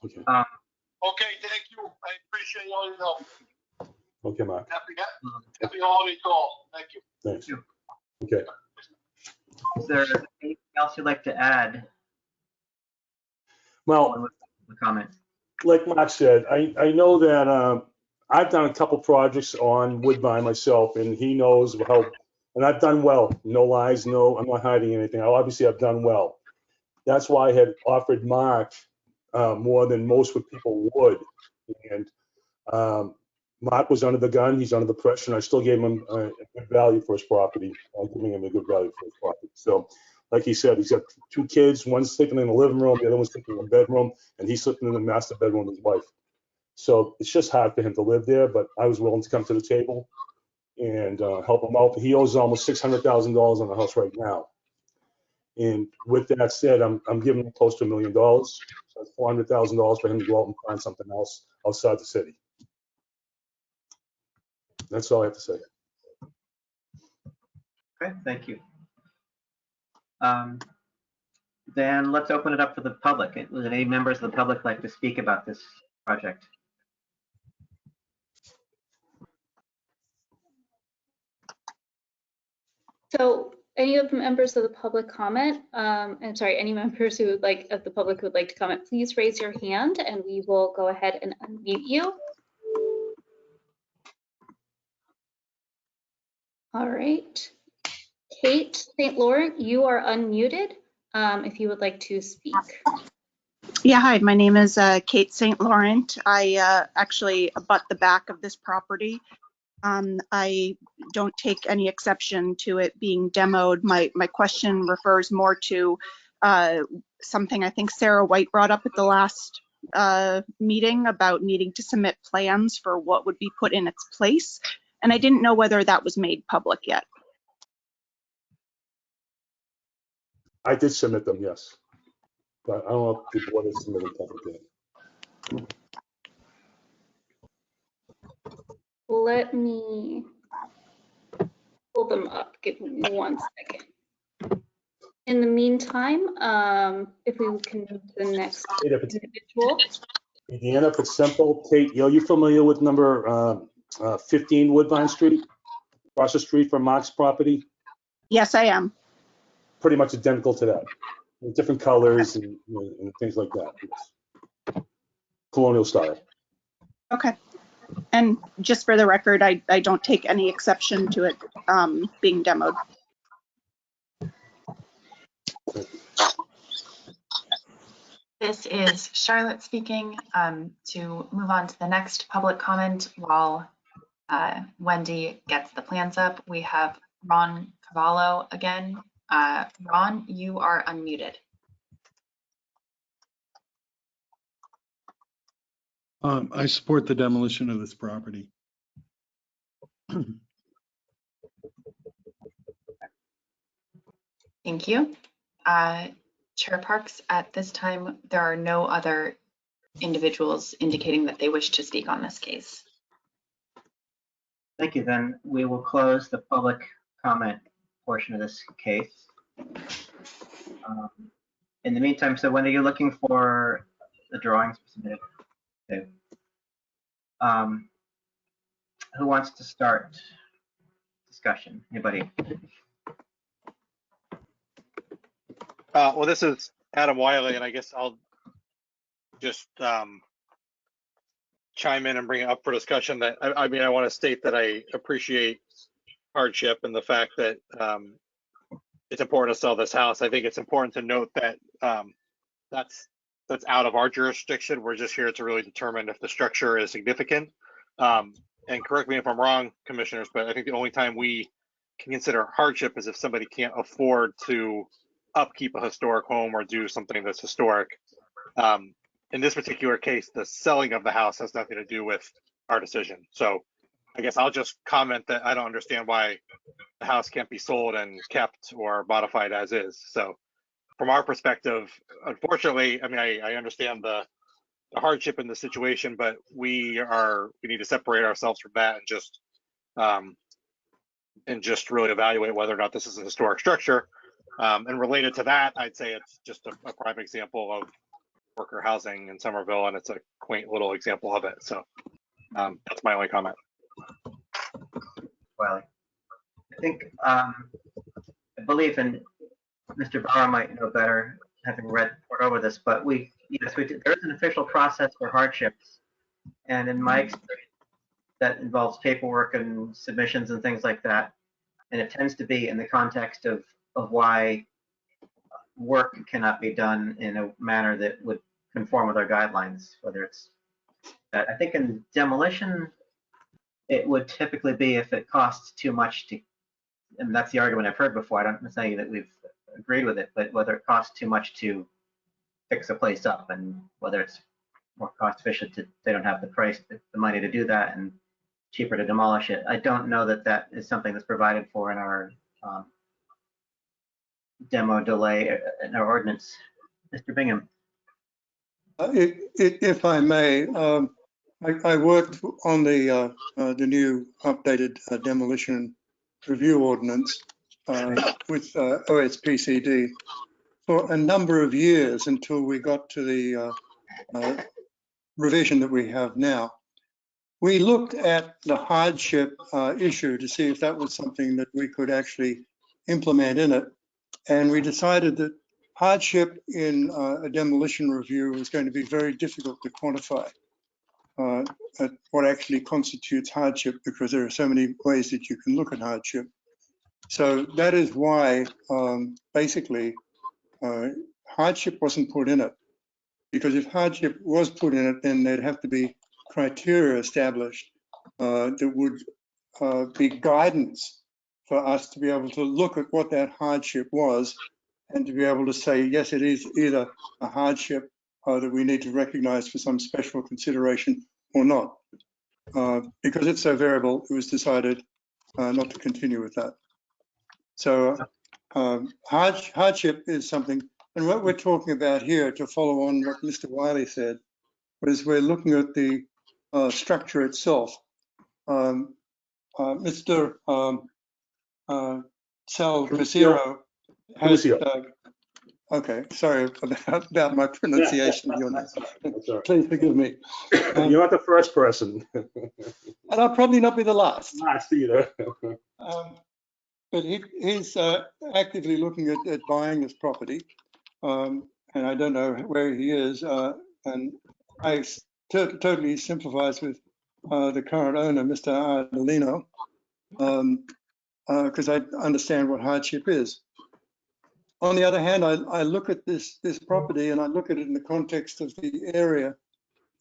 Okay. Okay, thank you. I appreciate all your help. Okay, Mark. Happy holiday call. Thank you. Thanks. Okay. Is there anything else you'd like to add? Well, The comment. like Mark said, I know that I've done a couple projects on Woodbine myself, and he knows how, and I've done well. No lies, no, I'm not hiding anything. Obviously, I've done well. That's why I had offered Mark more than most people would. And Mark was under the gun. He's under the pressure, and I still gave him a good value for his property. I'm giving him a good value for his property. So, like he said, he's got 2 kids. One's sleeping in the living room, the other one's sleeping in the bedroom, and he's sleeping in the master bedroom with his wife. So it's just hard for him to live there, but I was willing to come to the table and help him out. He owes almost $600,000 on the house right now. And with that said, I'm giving him close to $1 million. So that's $400,000 for him to go out and find something else outside the city. That's all I have to say. Okay, thank you. Then let's open it up for the public. Would any members of the public like to speak about this project? So any of the members of the public comment, I'm sorry, any members who would like, of the public who would like to comment, please raise your hand and we will go ahead and unmute you. All right. Kate St. Laurent, you are unmuted if you would like to speak. Yeah, hi, my name is Kate St. Laurent. I actually abut the back of this property. I don't take any exception to it being demoed. My question refers more to something I think Sarah White brought up at the last meeting about needing to submit plans for what would be put in its place. And I didn't know whether that was made public yet. I did submit them, yes. But I don't know if the board has submitted public yet. Let me pull them up. Give me 1 second. In the meantime, if we can move to the next individual. Deanna, if it's simple, Kate, are you familiar with number 15 Woodbine Street, across the street from Mark's property? Yes, I am. Pretty much identical to that, with different colors and things like that. It's colonial style. Okay. And just for the record, I don't take any exception to it being demoed. This is Charlotte speaking. To move on to the next public comment while Wendy gets the plans up, we have Ron Cavallo again. Ron, you are unmuted. I support the demolition of this property. Thank you. Chair Parks, at this time, there are no other individuals indicating that they wish to speak on this case. Thank you. Then we will close the public comment portion of this case. In the meantime, so when are you looking for the drawings submitted? Okay. Who wants to start discussion? Anybody? Well, this is Adam Wiley, and I guess I'll just chime in and bring it up for discussion. That I mean, I want to state that I appreciate hardship and the fact that it's important to sell this house. I think it's important to note that that's out of our jurisdiction. We're just here to really determine if the structure is significant. And correct me if I'm wrong, commissioners, but I think the only time we can consider hardship is if somebody can't afford to upkeep a historic home or do something that's historic. In this particular case, the selling of the house has nothing to do with our decision. So I guess I'll just comment that I don't understand why the house can't be sold and kept or modified as is. So from our perspective, unfortunately, I mean, I understand the hardship in the situation, but we need to separate ourselves from that and just really evaluate whether or not this is a historic structure. And related to that, I'd say it's just a prime example of worker housing in Somerville, and it's a quaint little example of it. So that's my only comment. Well, I think, I believe, and Mr. Bauer might know better, having read over this, but yes, there is an official process for hardships. And in my experience, that involves paperwork and submissions and things like that. And it tends to be in the context of why work cannot be done in a manner that would conform with our guidelines, whether it's, I think in demolition, it would typically be if it costs too much to, and that's the argument I've heard before. I'm not saying that we've agreed with it, but whether it costs too much to fix a place up and whether it's more cost efficient they don't have the money to do that and cheaper to demolish it. I don't know that that is something that's provided for in our demo delay in our ordinance. Mr. Bingham. If I may, I worked on the new updated demolition review ordinance with OSPCD for a number of years until we got to the revision that we have now. We looked at the hardship issue to see if that was something that we could actually implement in it. And we decided that hardship in a demolition review was going to be very difficult to quantify what actually constitutes hardship, because there are so many ways that you can look at hardship. So that is why basically hardship wasn't put in it. Because if hardship was put in it, then there'd have to be criteria established that would be guidance for us to be able to look at what that hardship was and to be able to say, yes, it is either a hardship that we need to recognize for some special consideration or not. Because it's so variable, it was decided not to continue with that. So hardship is something, and what we're talking about here, to follow on what Mr. Wiley said, was we're looking at the structure itself. Mr. Sal Casero has, okay, sorry about my pronunciation of your name. Please forgive me. You're not the first person. And I'll probably not be the last. Last either. But he's actively looking at buying this property. And I don't know where he is. And I totally sympathize with the current owner, Mr. Ardolino, because I understand what hardship is. On the other hand, I look at this property and I look at it in the context of the area,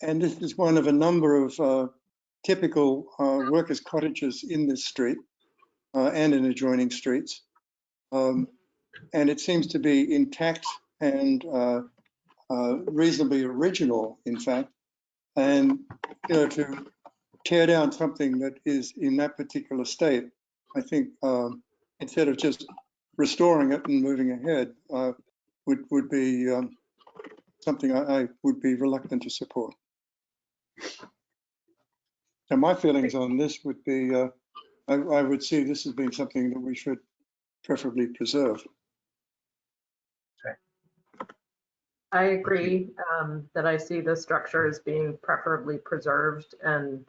and this is one of a number of typical workers' cottages in this street and in adjoining streets. And it seems to be intact and reasonably original, in fact. And to tear down something that is in that particular state, I think instead of just restoring it and moving ahead would be something I would be reluctant to support. And my feelings on this would be, I would see this as being something that we should preferably preserve. I agree that I see the structure as being preferably preserved, and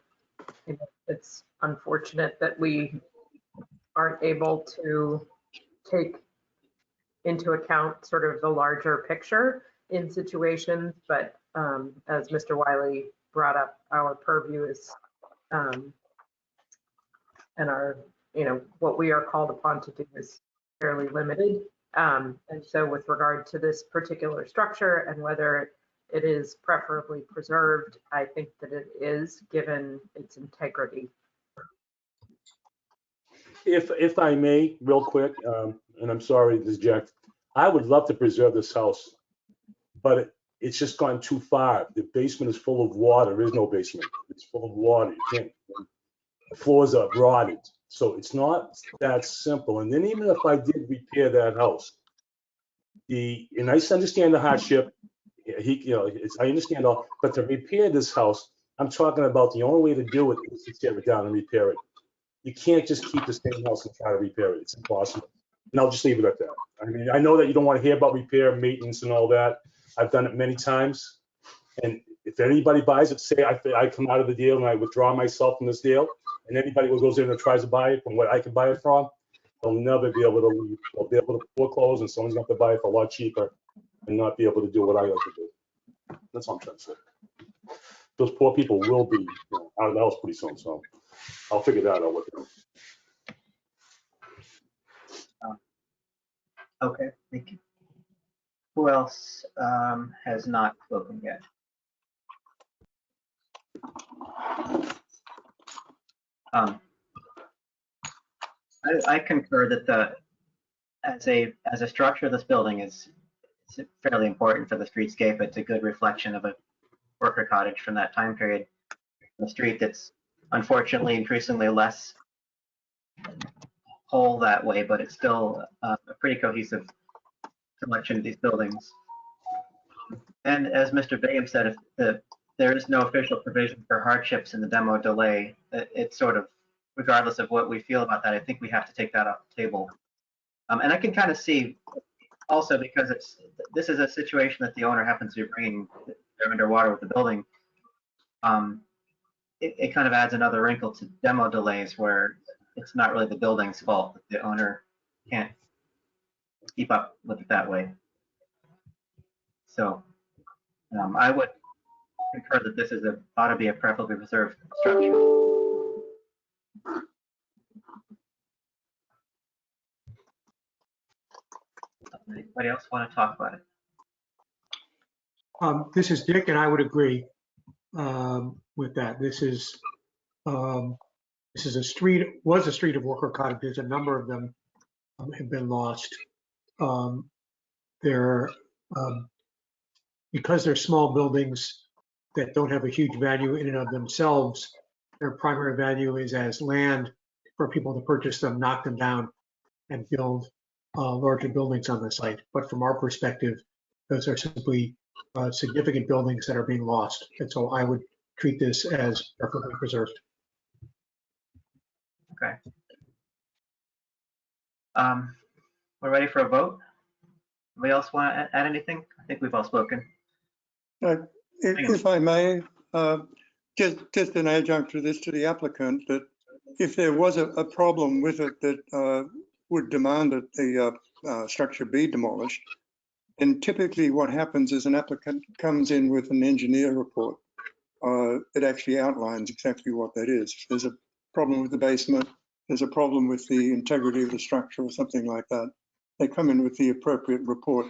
it's unfortunate that we aren't able to take into account sort of the larger picture in situations, but as Mr. Wiley brought up, our purview is and our, what we are called upon to do is fairly limited. And so with regard to this particular structure and whether it is preferably preserved, I think that it is, given its integrity. If I may, real quick, and I'm sorry, this is Jack, I would love to preserve this house, but it's just gone too far. The basement is full of water. There is no basement. It's full of water. You can't. floors are rotted. So it's not that simple. And then even if I did repair that house, and I understand the hardship, I understand all, but to repair this house, I'm talking about the only way to do it is to tear it down and repair it. You can't just keep the same house and try to repair it. It's impossible. And I'll just leave it at that. I mean, I know that you don't want to hear about repair, maintenance, and all that. I've done it many times. And if anybody buys it, say I come out of the deal and I withdraw myself from this deal, and anybody who goes in and tries to buy it from what I can buy it from, they'll never be able to leave. They'll be able to foreclose, and someone's going to have to buy it for a lot cheaper and not be able to do what I like to do. That's all I'm trying to say. Those poor people will be out of the house pretty soon, so I'll figure that out with them. Okay, thank you. Who else has not spoken yet? I concur that as a structure, this building is fairly important for the streetscape. It's a good reflection of a worker cottage from that time period. A street that's unfortunately increasingly less whole that way, but it's still a pretty cohesive collection of these buildings. And as Mr. Bingham said, if there is no official provision for hardships in the demo delay, it's sort of, regardless of what we feel about that, I think we have to take that off the table. And I can kind of see also, because this is a situation that the owner happens to be bringing, they're underwater with the building. It kind of adds another wrinkle to demo delays where it's not really the building's fault that the owner can't keep up with it that way. So I would concur that this ought to be a preferably preserved structure. Anybody else want to talk about it? This is Dick, and I would agree with that. This is a street, was a street of worker cottages. A number of them have been lost. Because they're small buildings that don't have a huge value in and of themselves, their primary value is as land for people to purchase them, knock them down, and build larger buildings on the site. But from our perspective, those are simply significant buildings that are being lost. And so I would treat this as preferably preserved. Okay. We're ready for a vote. Anybody else want to add anything? I think we've all spoken. If I may, just an adjunct to this, to the applicant, that if there was a problem with it that would demand that the structure be demolished, then typically what happens is an applicant comes in with an engineer report that actually outlines exactly what that is. If there's a problem with the basement, there's a problem with the integrity of the structure or something like that, they come in with the appropriate report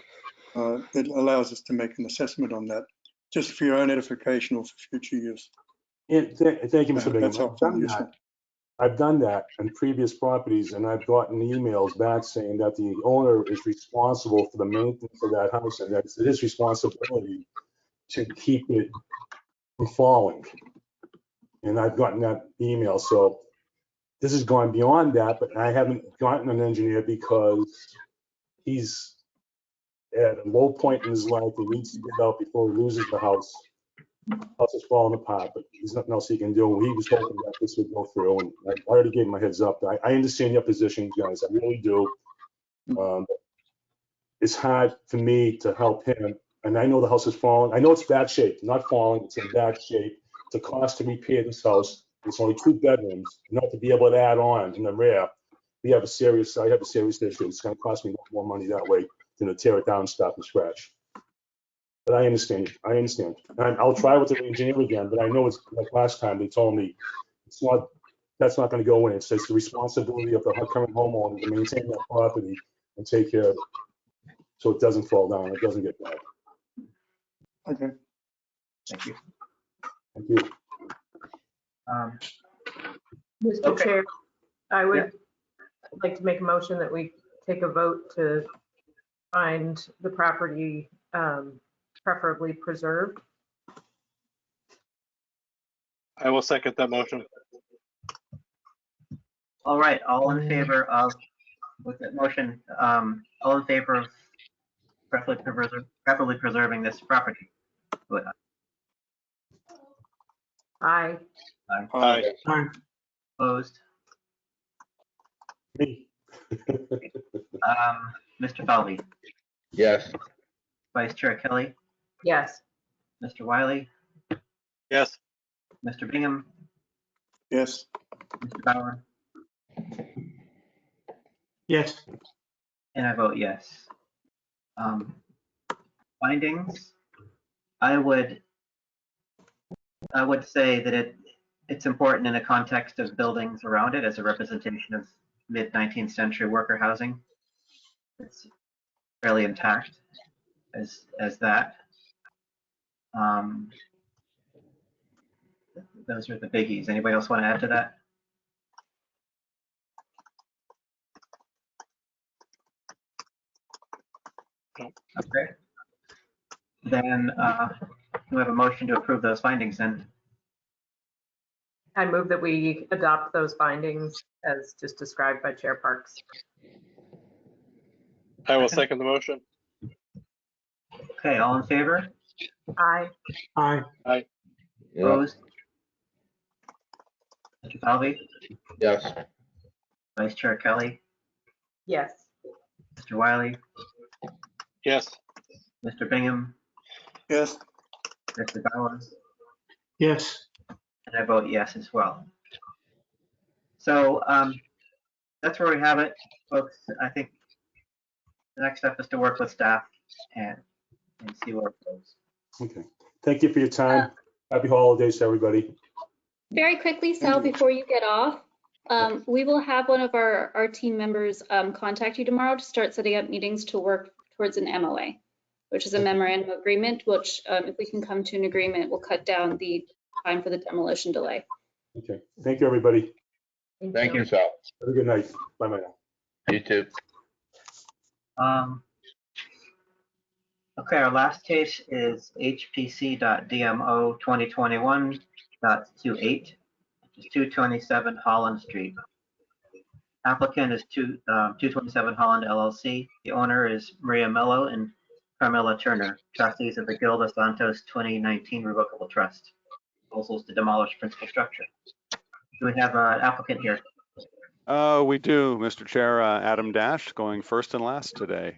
that allows us to make an assessment on that, just for your own edification or for future use. Thank you, Mr. Bingham. That's I've done that in previous properties, and I've gotten emails back saying that the owner is responsible for the maintenance of that house, and that it's his responsibility to keep it from falling. And I've gotten that email. So this has gone beyond that, but I haven't gotten an engineer because he's at a low point in his life. He needs to get out before he loses the house. House is falling apart, but there's nothing else he can do. He was hoping that this would go through, and I already gave him a heads up. I understand your position, guys. I really do. It's hard for me to help him, and I know the house is falling. I know it's bad shape, not falling. It's in bad shape. It's a cost to repair this house. It's only 2 bedrooms. Not to be able to add on in the rear. I have a serious issue. It's going to cost me more money that way than to tear it down and start from scratch. But I understand. And I'll try with the engineer again, but I know it's like last time they told me that's not going to go in. It's the responsibility of the current homeowner to maintain that property and take care of it so it doesn't fall down, it doesn't get bad. Okay. Thank you. Thank you. Mr. Chair, I would like to make a motion that we take a vote to find the property preferably preserved. I will second that motion. All right, all in favor of, with that motion, all in favor of preferably preserving this property? Aye. Aye. Opposed? Me. Mr. Falvey, Yes. Vice Chair Kelly, Yes. Mr. Wiley, Yes. Mr. Bingham, Yes. Mr. Bauer, Yes. and I vote yes. Findings, I would say that it's important in a context of buildings around it as a representation of mid-19th century worker housing. It's fairly intact as that. Those are the biggies. Anybody else want to add to that? Okay. Then we have a motion to approve those findings then. I move that we adopt those findings as just described by Chair Parks. I will second the motion. Okay, all in favor? Aye. Aye. Aye. Opposed? Mr. Falvey, Yes. Vice Chair Kelly, Yes. Mr. Wiley, Yes. Mr. Bingham, Yes. Mr. Bowers, Yes. and I vote yes as well. So that's where we have it, folks. I think the next step is to work with staff and see where it goes. Okay. Thank you for your time. Happy holidays, everybody. Very quickly, Sal, before you get off, we will have one of our team members contact you tomorrow to start setting up meetings to work towards an MOA, which is a memorandum of agreement, which if we can come to an agreement, will cut down the time for the demolition delay. Okay. Thank you, everybody. Thank you, Sal. Have a good night. Bye-bye now. You too. Okay, our last case is HPC.DMO 2021.28, which is 227 Holland Street. Applicant is 227 Holland LLC. The owner is Maria Mello and Carmela Turner, trustees of the Gilda Santos 2019 Revocable Trust. Proposals to demolish principal structure. Do we have an applicant here? We do, Mr. Chair. Adam Dash going first and last today.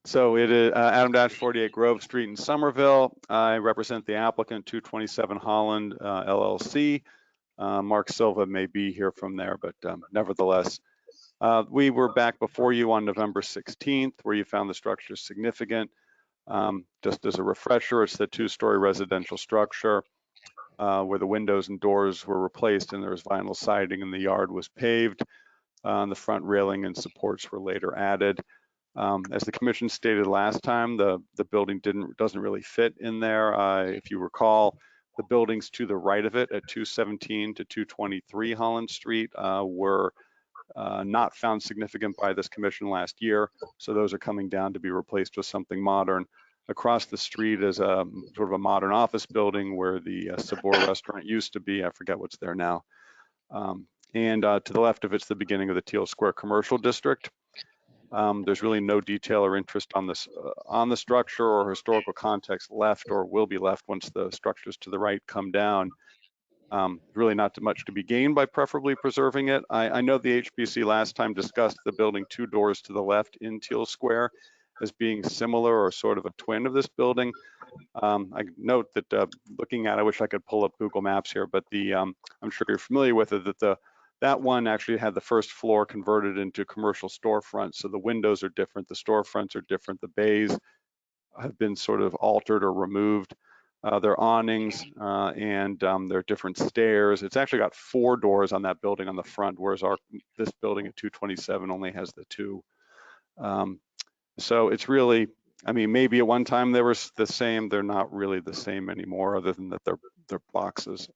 So it is Adam Dash, 48 Grove Street in Somerville. I represent the applicant, 227 Holland LLC. Mark Silva may be here from there, but nevertheless, we were back before you on November 16th, where you found the structure significant. Just as a refresher, it's the two-story residential structure where the windows and doors were replaced and there was vinyl siding and the yard was paved. The front railing and supports were later added. As the commission stated last time, the building doesn't really fit in there. If you recall, the buildings to the right of it at 217 to 223 Holland Street were not found significant by this commission last year. So those are coming down to be replaced with something modern. Across the street is a sort of a modern office building where the Sabor restaurant used to be. I forget what's there now. And to the left of it's the beginning of the Teal Square Commercial District. There's really no detail or interest on this on the structure or historical context left or will be left once the structures to the right come down. Really not much to be gained by preferably preserving it. I know the HPC last time discussed the building two doors to the left in Teal Square as being similar or sort of a twin of this building. I note that looking at, I wish I could pull up Google Maps here, but I'm sure you're familiar with it, that that one actually had the first floor converted into commercial storefronts. So the windows are different, the storefronts are different, the bays have been sort of altered or removed. There are awnings and there are different stairs. It's actually got 4 doors on that building on the front, whereas this building at 227 only has the 2. So it's really, I mean, maybe at one time they were the same. They're not really the same anymore, other than that they're boxes.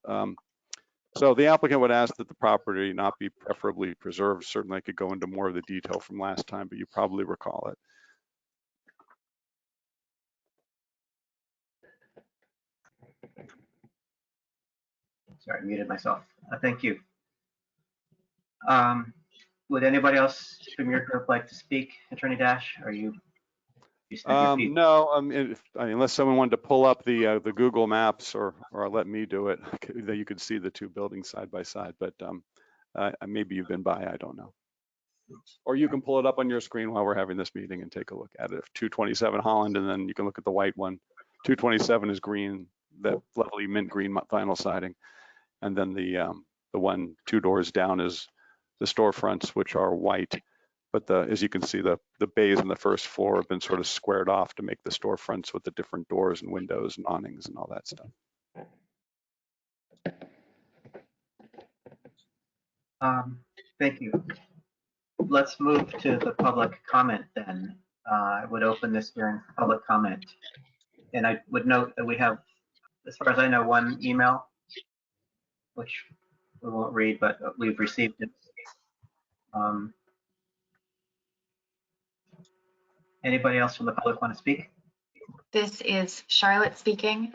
So the applicant would ask that the property not be preferably preserved. Certainly I could go into more of the detail from last time, but you probably recall it. Sorry, I muted myself. Thank you. Would anybody else from your group like to speak, Attorney Dash? Are you spent your piece? No, unless someone wanted to pull up the Google Maps or let me do it, that you could see the two buildings side by side. But maybe you've been by, I don't know. Or you can pull it up on your screen while we're having this meeting and take a look at it. 227 Holland, and then you can look at the white one. 227 is green, that lovely mint green vinyl siding, and then the one 2 doors down is the storefronts, which are white. But as you can see, the bays on the first floor have been sort of squared off to make the storefronts with the different doors and windows and awnings and all that stuff. Thank you. Let's move to the public comment then. I would open this hearing for public comment. And I would note that we have, as far as I know, one email, which we won't read, but we've received it. Anybody else from the public want to speak? This is Charlotte speaking.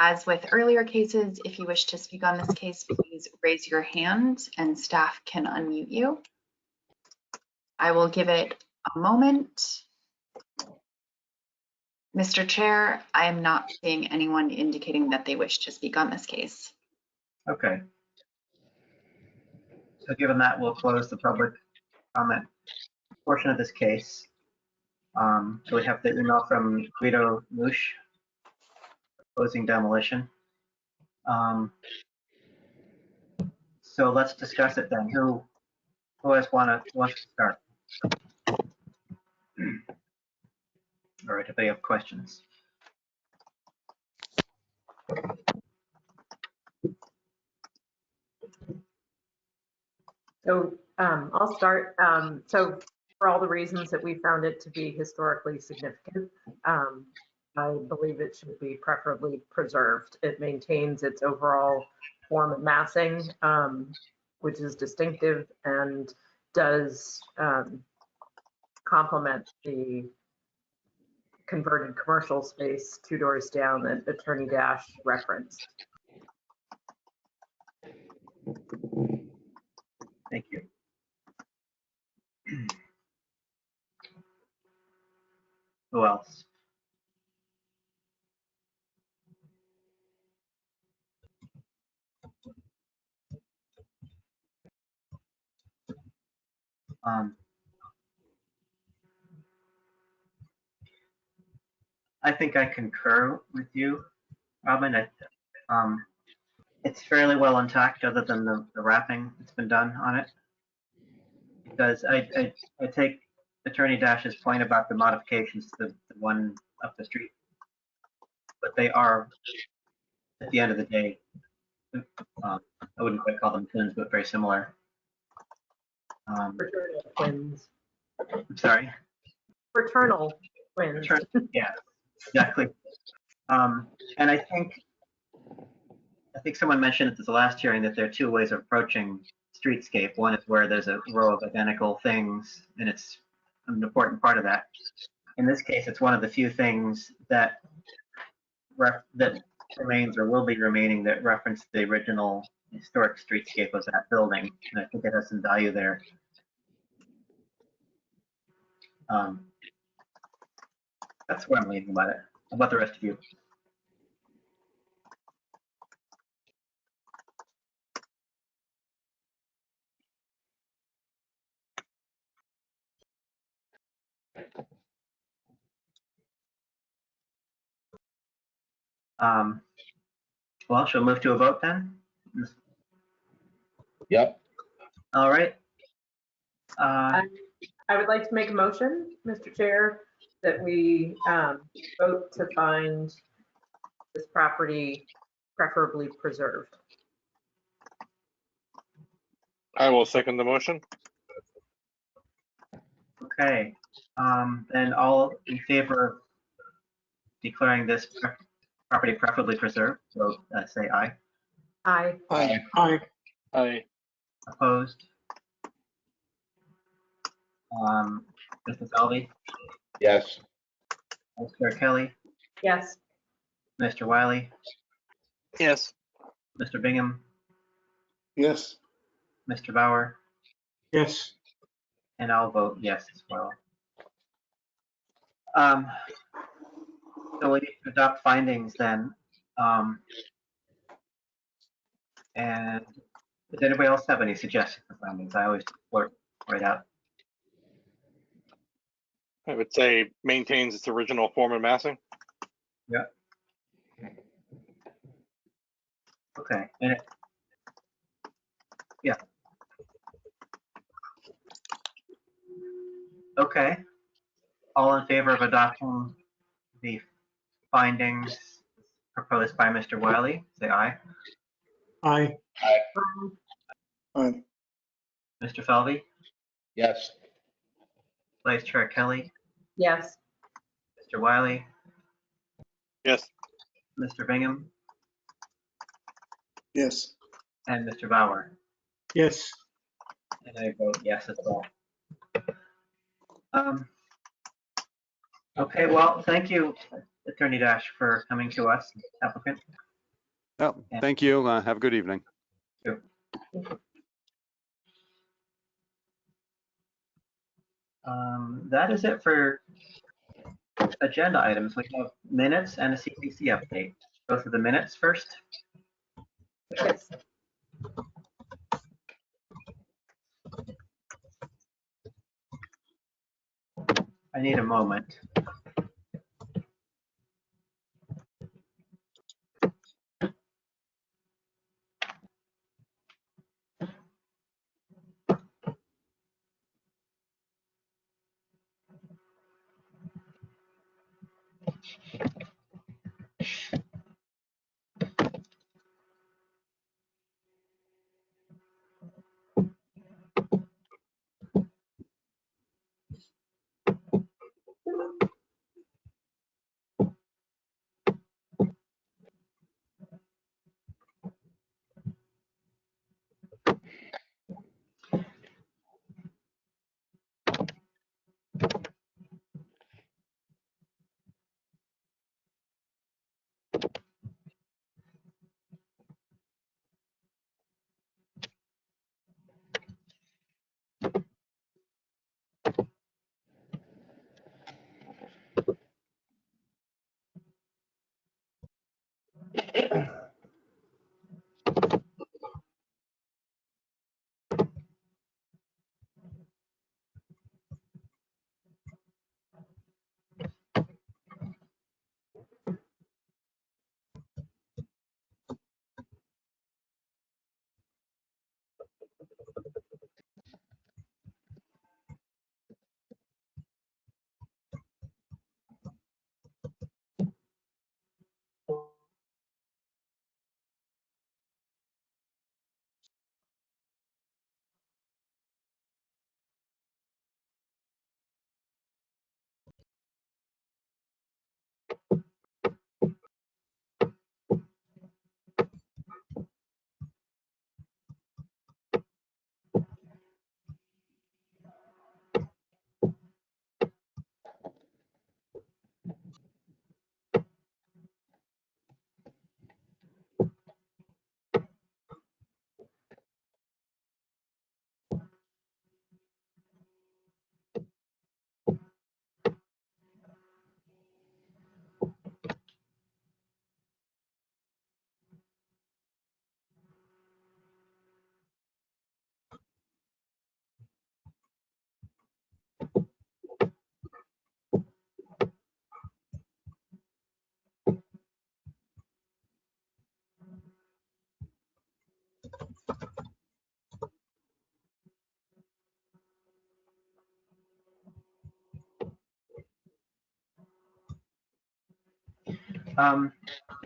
As with earlier cases, if you wish to speak on this case, please raise your hand and staff can unmute you. I will give it a moment. Mr. Chair, I am not seeing anyone indicating that they wish to speak on this case. Okay. So given that, we'll close the public comment portion of this case. So we have the email from Guido Moosh opposing demolition. So let's discuss it then. Who wants to start? All right, if they have questions. So I'll start. So for all the reasons that we found it to be historically significant, I believe it should be preferably preserved. It maintains its overall form and massing, which is distinctive and does complement the converted commercial space 2 doors down that Attorney Dash referenced. Thank you. Who else? I think I concur with you, Robin. It's fairly well intact, other than the wrapping that's been done on it. Because I take Attorney Dash's point about the modifications to the one up the street, but they are, at the end of the day, I wouldn't quite call them twins, but very similar. Fraternal twins. I'm sorry? Fraternal twins. Yeah, exactly. And I think someone mentioned at the last hearing that there are two ways of approaching streetscape. One is where there's a row of identical things, and it's an important part of that. In this case, it's one of the few things that remains or will be remaining that reference the original historic streetscape of that building. And I think it has some value there. That's where I'm leaning about it. How about the rest of you? Well, shall we move to a vote then? Yep. All right. I would like to make a motion, Mr. Chair, that we vote to find this property preferably preserved. I will second the motion. Okay. Then all in favor of declaring this property preferably preserved, so say aye. Aye. Aye. Aye. Aye. Opposed? Mr. Salvi, Yes. Mr. Kelly, Yes. Mr. Wiley, Yes. Mr. Bingham, Yes. Mr. Bauer, Yes. and I'll vote yes as well. So we need to adopt findings then. And does anybody else have any suggestions for findings? I always work right out. I would say maintains its original form and massing. Yeah. Okay. And yeah. Okay. All in favor of adopting the findings proposed by Mr. Wiley, say aye. Aye. Aye. Mr. Falvey, Yes. Vice Chair Kelly, Yes. Mr. Wiley, Yes. Mr. Bingham, Yes. and Mr. Bauer. Yes. And I vote yes as well. Okay, well, thank you, Attorney Dash, for coming to us, applicant. Oh, thank you. Have a good evening. That is it for agenda items. We have minutes and a CPC update. Go through the minutes first. Yes. I need a moment.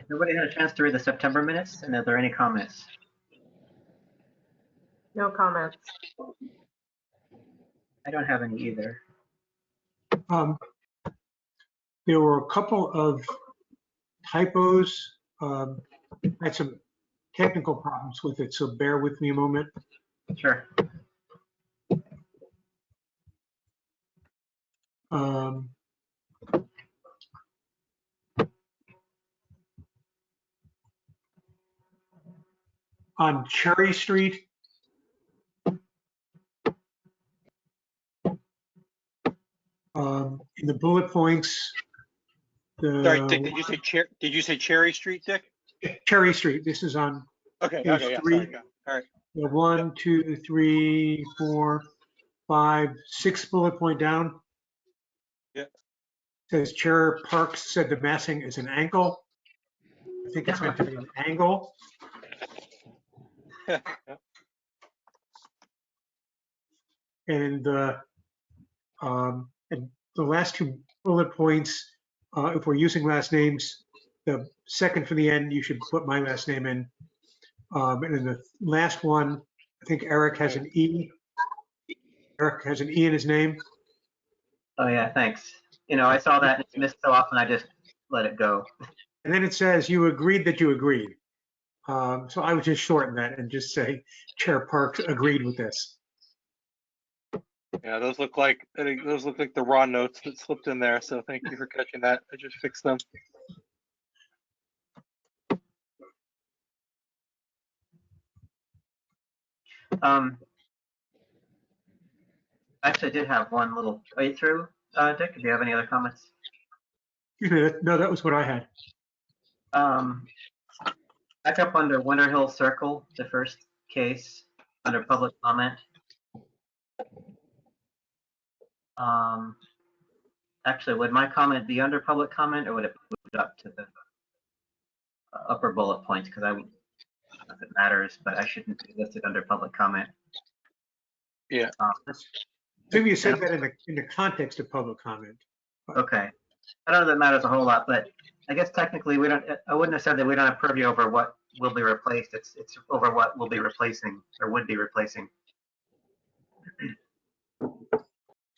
Nobody had a chance to read the September minutes, and are there any comments? No comments. I don't have any either. There were a couple of typos. I had some technical problems with it, so bear with me a moment. Sure. On Cherry Street, In the bullet points, Sorry, Dick, the did you say Cherry Street, Dick? Cherry Street, this is on Okay, page okay, yeah, 3. sorry. All right. The 1, 2, 3, 4, 5, 6 bullet point down. Yeah. Says Chair Parks said the massing is an ankle. I think it's meant to be an angle. And the last 2 bullet points, if we're using last names, the second from the end, you should put my last name in. And then the last one, I think Eric has an E. Eric has an E in his name. Oh, yeah, thanks. You know, I saw that and it's missed so often, I just let it go. And then it says you agreed that you agreed. So I would just shorten that and just say Chair Parks agreed with this. Yeah, those look like the raw notes that slipped in there. So thank you for catching that. I just fixed them. Actually, I did have one little playthrough. Dick, do you have any other comments? Excuse me, no, that was what I had. Back up under Winter Hill Circle, the first case, under public comment. Actually, would my comment be under public comment, or would it move up to the upper bullet points? Because I would, if it matters, but I shouldn't be listed under public comment. Yeah. Maybe you said that in the context of public comment. Okay. I don't know that matters a whole lot, but I guess technically we don't. I wouldn't have said that we don't have purview over what will be replaced. It's over what will be replacing or would be replacing.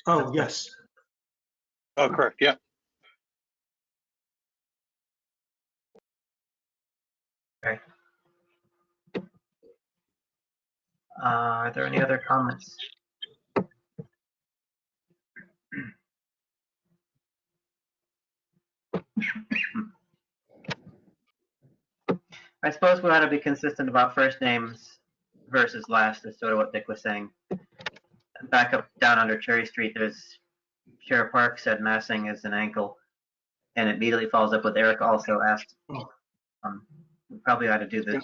Oh, yes. Oh, correct. Yeah. Okay. Are there any other comments? I suppose we ought to be consistent about first names versus last, is sort of what Dick was saying. Back up down under Cherry Street, there's Sheriff Park said massing is an ankle, and it immediately follows up with Eric also asked. We probably ought to do this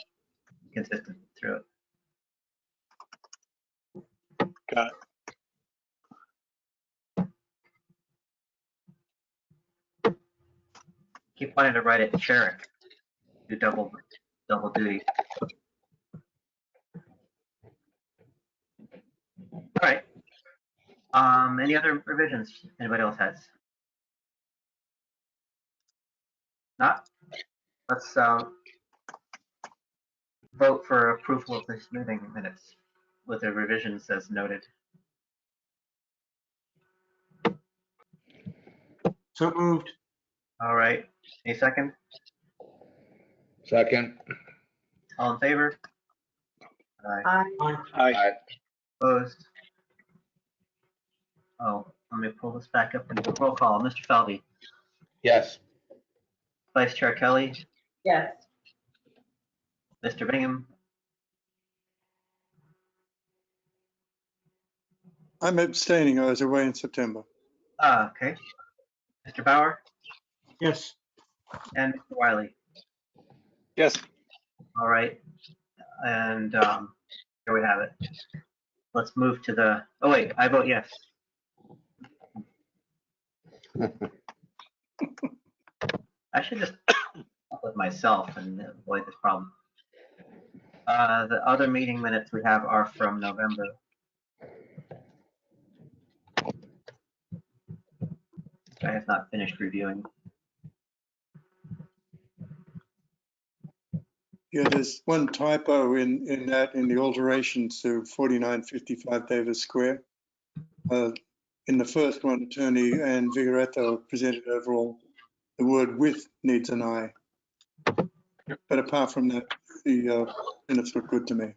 consistent through it. Got it. Keep wanting to write it Cherrick. Do double duty. All right. Any other revisions anybody else has? Not? Let's vote for approval of this meeting minutes with the revisions as noted. So moved. All right. A second? Second. All in favor? Aye. Aye. Opposed? Oh, let me pull this back up into the roll call. Mr. Falvey, Yes. Vice Chair Kelly, Yes. Mr. Bingham, I'm abstaining. I was away in September. okay. Mr. Bauer, Yes. and Mr. Wiley. Yes. All right. And here we have it. Let's move to the, oh wait, I vote yes. I should just up with myself and avoid this problem. The other meeting minutes we have are from November. I have not finished reviewing. Yeah, there's one typo in the alterations to 4955 Davis Square. In the first one, Attorney Ann Vigoretto presented overall. The word with needs an I. But apart from that, the minutes look good to me.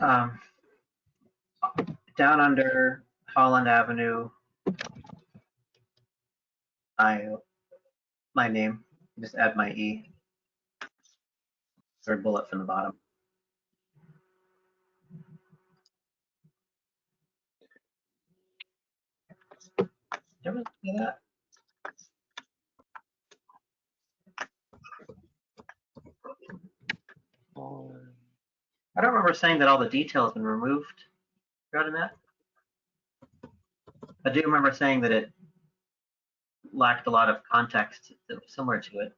Um, down under Holland Avenue, my name, just add my E. Third bullet from the bottom. Did you ever see that? I don't remember saying that all the detail has been removed regarding that. I do remember saying that it lacked a lot of context that was similar to it.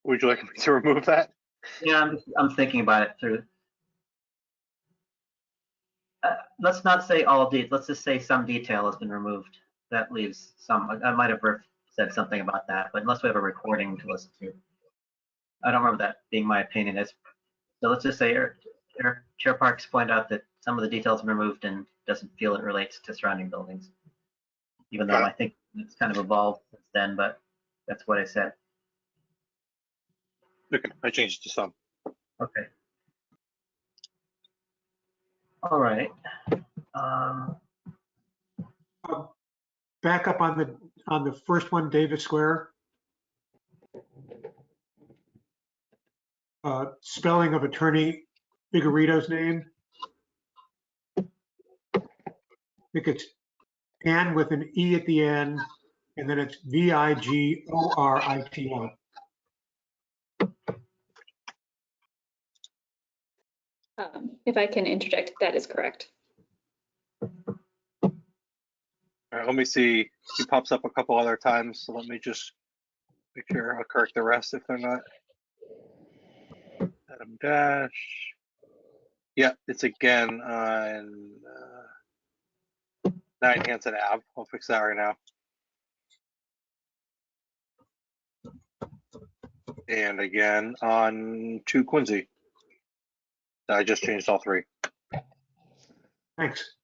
Would you like me to remove that? Yeah, I'm thinking about it through. Let's not say all detail. Let's just say some detail has been removed. That leaves some. I might have said something about that, but unless we have a recording to listen to, I don't remember that being my opinion. So let's just say Chair Parks pointed out that some of the details have been removed and doesn't feel it relates to surrounding buildings, even though I think it's kind of evolved since then. But that's what I said. Okay, I changed it to some. Okay. All right. Back up on the first one, Davis Square. Spelling of Attorney Figueredo's name. I think it's Ann with an E at the end, and then it's Vigorito. If I can interject, that is correct. All right, let me see. He pops up a couple other times, so let me just make sure I'll correct the rest if they're not. Adam Dash. Yeah, it's again on 9 Hanson Ave. I'll fix that right now. And again on 2 Quincy. I just changed all 3. Thanks.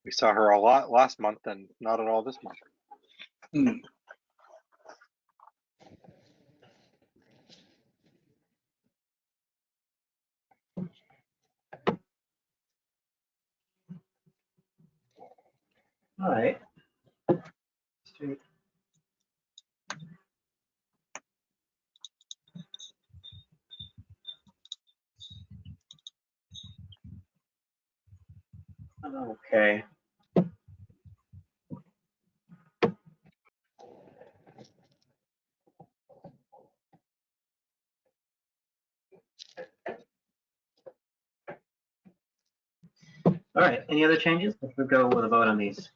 We saw her a lot last month and not at all this month. All right. Okay. All right, any other changes? Let's go with a vote on these.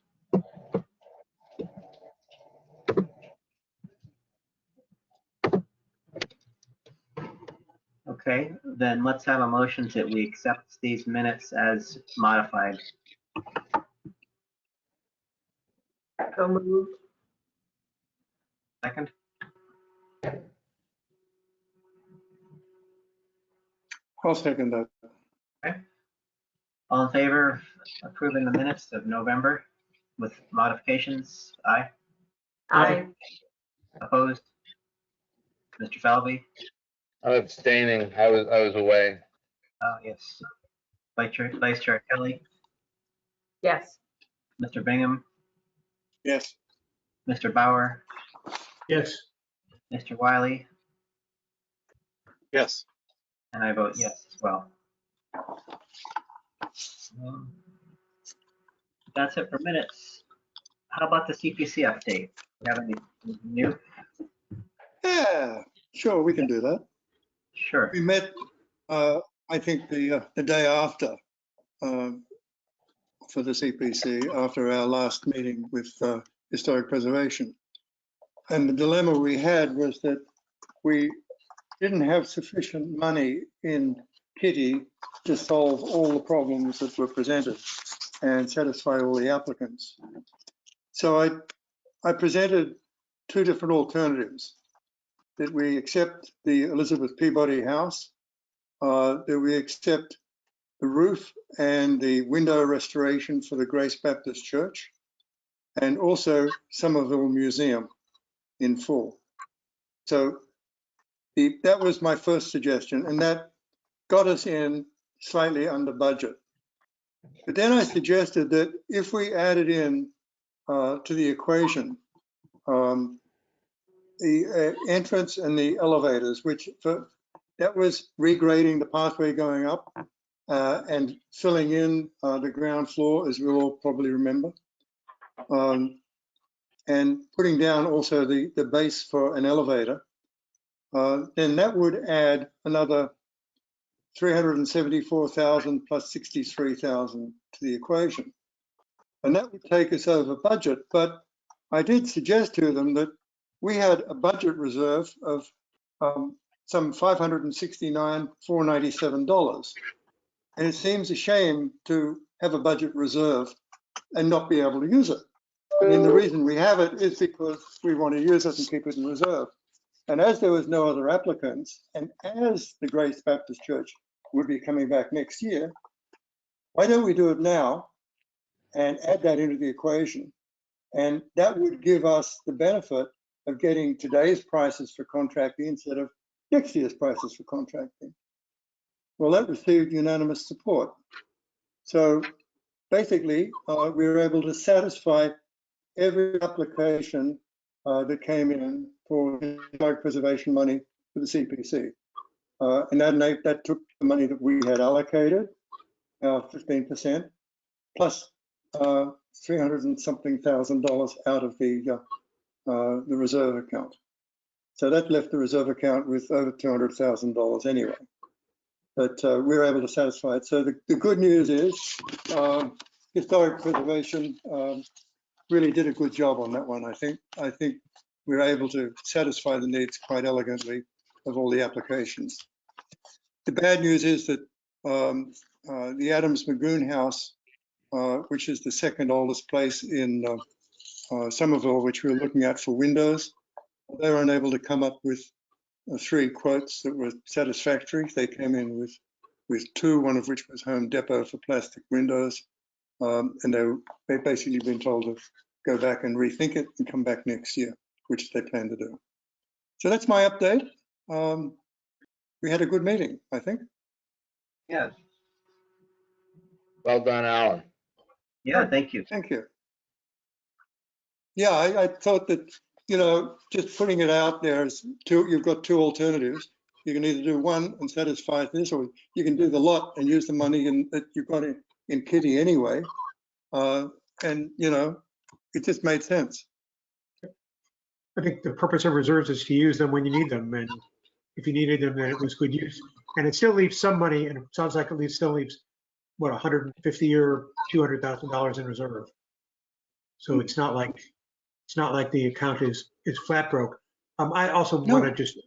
Okay, then let's have a motion that we accept these minutes as modified. So moved. Second? I'll second that. Okay. All in favor of approving the minutes of November with modifications? Aye. Aye. Opposed? Mr. Falvey? I'm abstaining. I was away. Oh, yes. Vice Chair Kelly? Yes. Mr. Bingham? Yes. Mr. Bauer? Yes. Mr. Wiley? Yes. And I vote yes as well. That's it for minutes. How about the CPC update? You have any new? Yeah, sure, we can do that. Sure. We met, I think, the day after for the CPC, after our last meeting with Historic Preservation. And the dilemma we had was that we didn't have sufficient money in Kitty to solve all the problems that were presented and satisfy all the applicants. So I presented 2 different alternatives: that we accept the Elizabeth Peabody House, that we accept the roof and the window restoration for the Grace Baptist Church, and also Somerville Museum in full. So that was my first suggestion, and that got us in slightly under budget. But then I suggested that if we added in to the equation the entrance and the elevators, that was regrading the pathway going up and filling in the ground floor, as we'll all probably remember, and putting down also the base for an elevator, then that would add another 374,000 plus 63,000 to the equation. And that would take us over budget. But I did suggest to them that we had a budget reserve of some $569,497. And it seems a shame to have a budget reserve and not be able to use it. I mean, the reason we have it is because we want to use it and keep it in reserve. And as there was no other applicants, and as the Grace Baptist Church would be coming back next year, why don't we do it now and add that into the equation? And that would give us the benefit of getting today's prices for contracting instead of next year's prices for contracting. Well, that received unanimous support. So basically, we were able to satisfy every application that came in for historic preservation money for the CPC. And that took the money that we had allocated, 15%, plus 300 and something thousand dollars out of the reserve account. So that left the reserve account with over $200,000 anyway. But we were able to satisfy it. So the good news is historic preservation really did a good job on that one. I think we were able to satisfy the needs quite elegantly of all the applications. The bad news is that the Adams Magoon House, which is the second oldest place in Somerville, which we were looking at for windows, they were unable to come up with 3 quotes that were satisfactory. They came in with 2, one of which was Home Depot for plastic windows, and they've basically been told to go back and rethink it and come back next year, which they plan to do. So that's my update. We had a good meeting, I think. Yeah. Well done, Alan. Yeah, thank you. Thank you. Yeah, I thought that, just putting it out there is you've got 2 alternatives. You can either do one and satisfy this, or you can do the lot and use the money that you've got in kitty anyway. And, it just made sense. I think the purpose of reserves is to use them when you need them. And if you needed them, then it was good use. And it still leaves some money, and it sounds like it still leaves, what, $150,000 or $200,000 in reserve. So it's not like the account is flat broke. I also want to just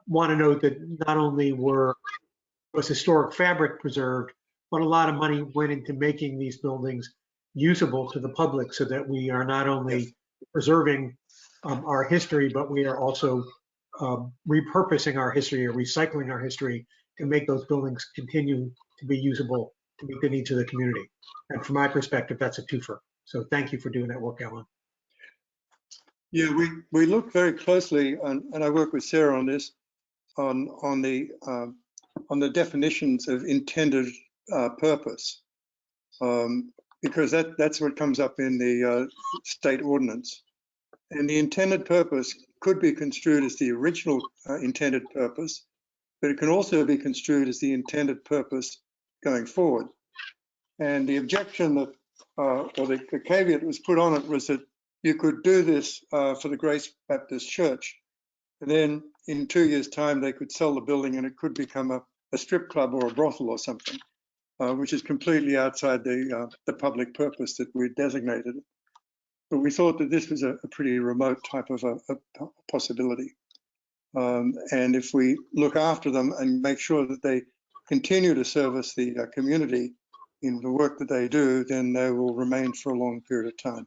note that not only was historic fabric preserved, but a lot of money went into making these buildings usable to the public, so that we are not only preserving our history, but we are also repurposing our history or recycling our history to make those buildings continue to be usable to meet the needs of the community. And from my perspective, that's a twofer. So thank you for doing that work, Alan. Yeah, we look very closely, and I work with Sarah on this, on the definitions of intended purpose, because that's what comes up in the state ordinance. And the intended purpose could be construed as the original intended purpose, but it can also be construed as the intended purpose going forward. And the objection that, or the caveat that was put on it was that you could do this for the Grace Baptist Church, and then in 2 years' time they could sell the building and it could become a strip club or a brothel or something, which is completely outside the public purpose that we designated. But we thought that this was a pretty remote type of a possibility. And if we look after them and make sure that they continue to service the community in the work that they do, then they will remain for a long period of time.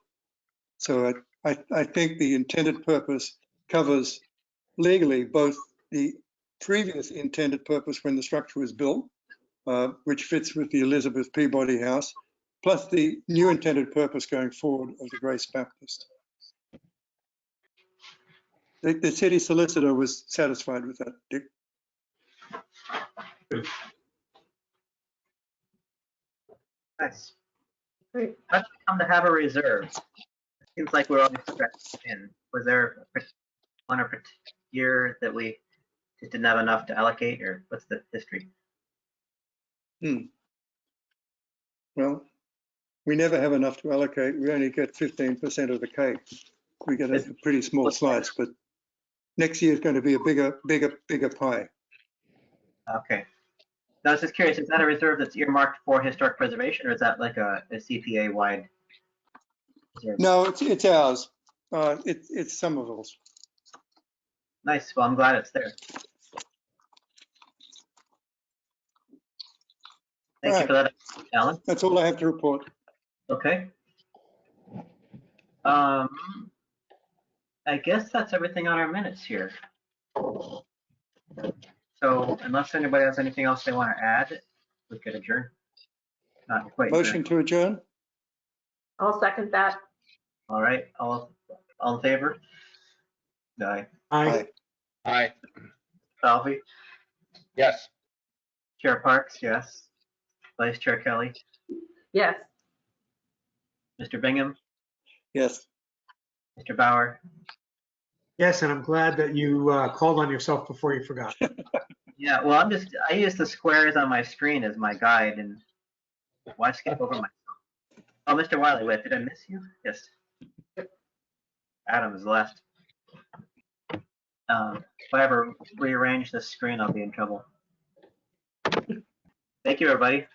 So I think the intended purpose covers legally both the previous intended purpose when the structure was built, which fits with the Elizabeth Peabody House, plus the new intended purpose going forward of the Grace Baptist. The city solicitor was satisfied with that, Dick. Nice. Great. How'd you come to have a reserve? Seems like we're always stretched in. Was there one or year that we just didn't have enough to allocate, or what's the history? Well, we never have enough to allocate. We only get 15% of the cake. We get a pretty small slice, but next year is going to be a bigger pie. Okay. Now, I was just curious, is that a reserve that's earmarked for historic preservation, or is that like a CPA-wide reserve? No, it's ours. It's Somerville's. Nice. Well, I'm glad it's there. Thank you for that, Alan. That's all I have to report. Okay. I guess that's everything on our minutes here. So unless anybody has anything else they want to add, we could adjourn. Not quite. Motion to adjourn? I'll second that. All right. All in favor? Aye. Aye. Aye. Salvi? Yes. Chair Parks, yes. Vice Chair Kelly? Yes. Mr. Bingham? Yes. Mr. Bauer? Yes, and I'm glad that you called on yourself before you forgot. Yeah, well, I use the squares on my screen as my guide, and why skip over myself? Oh, Mr. Wiley, wait, did I miss you? Yes. Adam is last. If I ever rearrange this screen, I'll be in trouble. Thank you, everybody.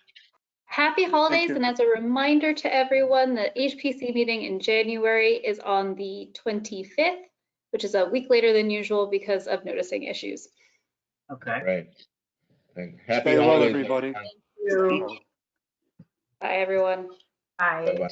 Happy holidays, you. and as a reminder to everyone, the HPC meeting in January is on the 25th, which is a week later than usual because of noticing issues. Okay. Right. Happy Stay well, holidays, everybody. Thank you. Bye, everyone. Bye. Bye-bye.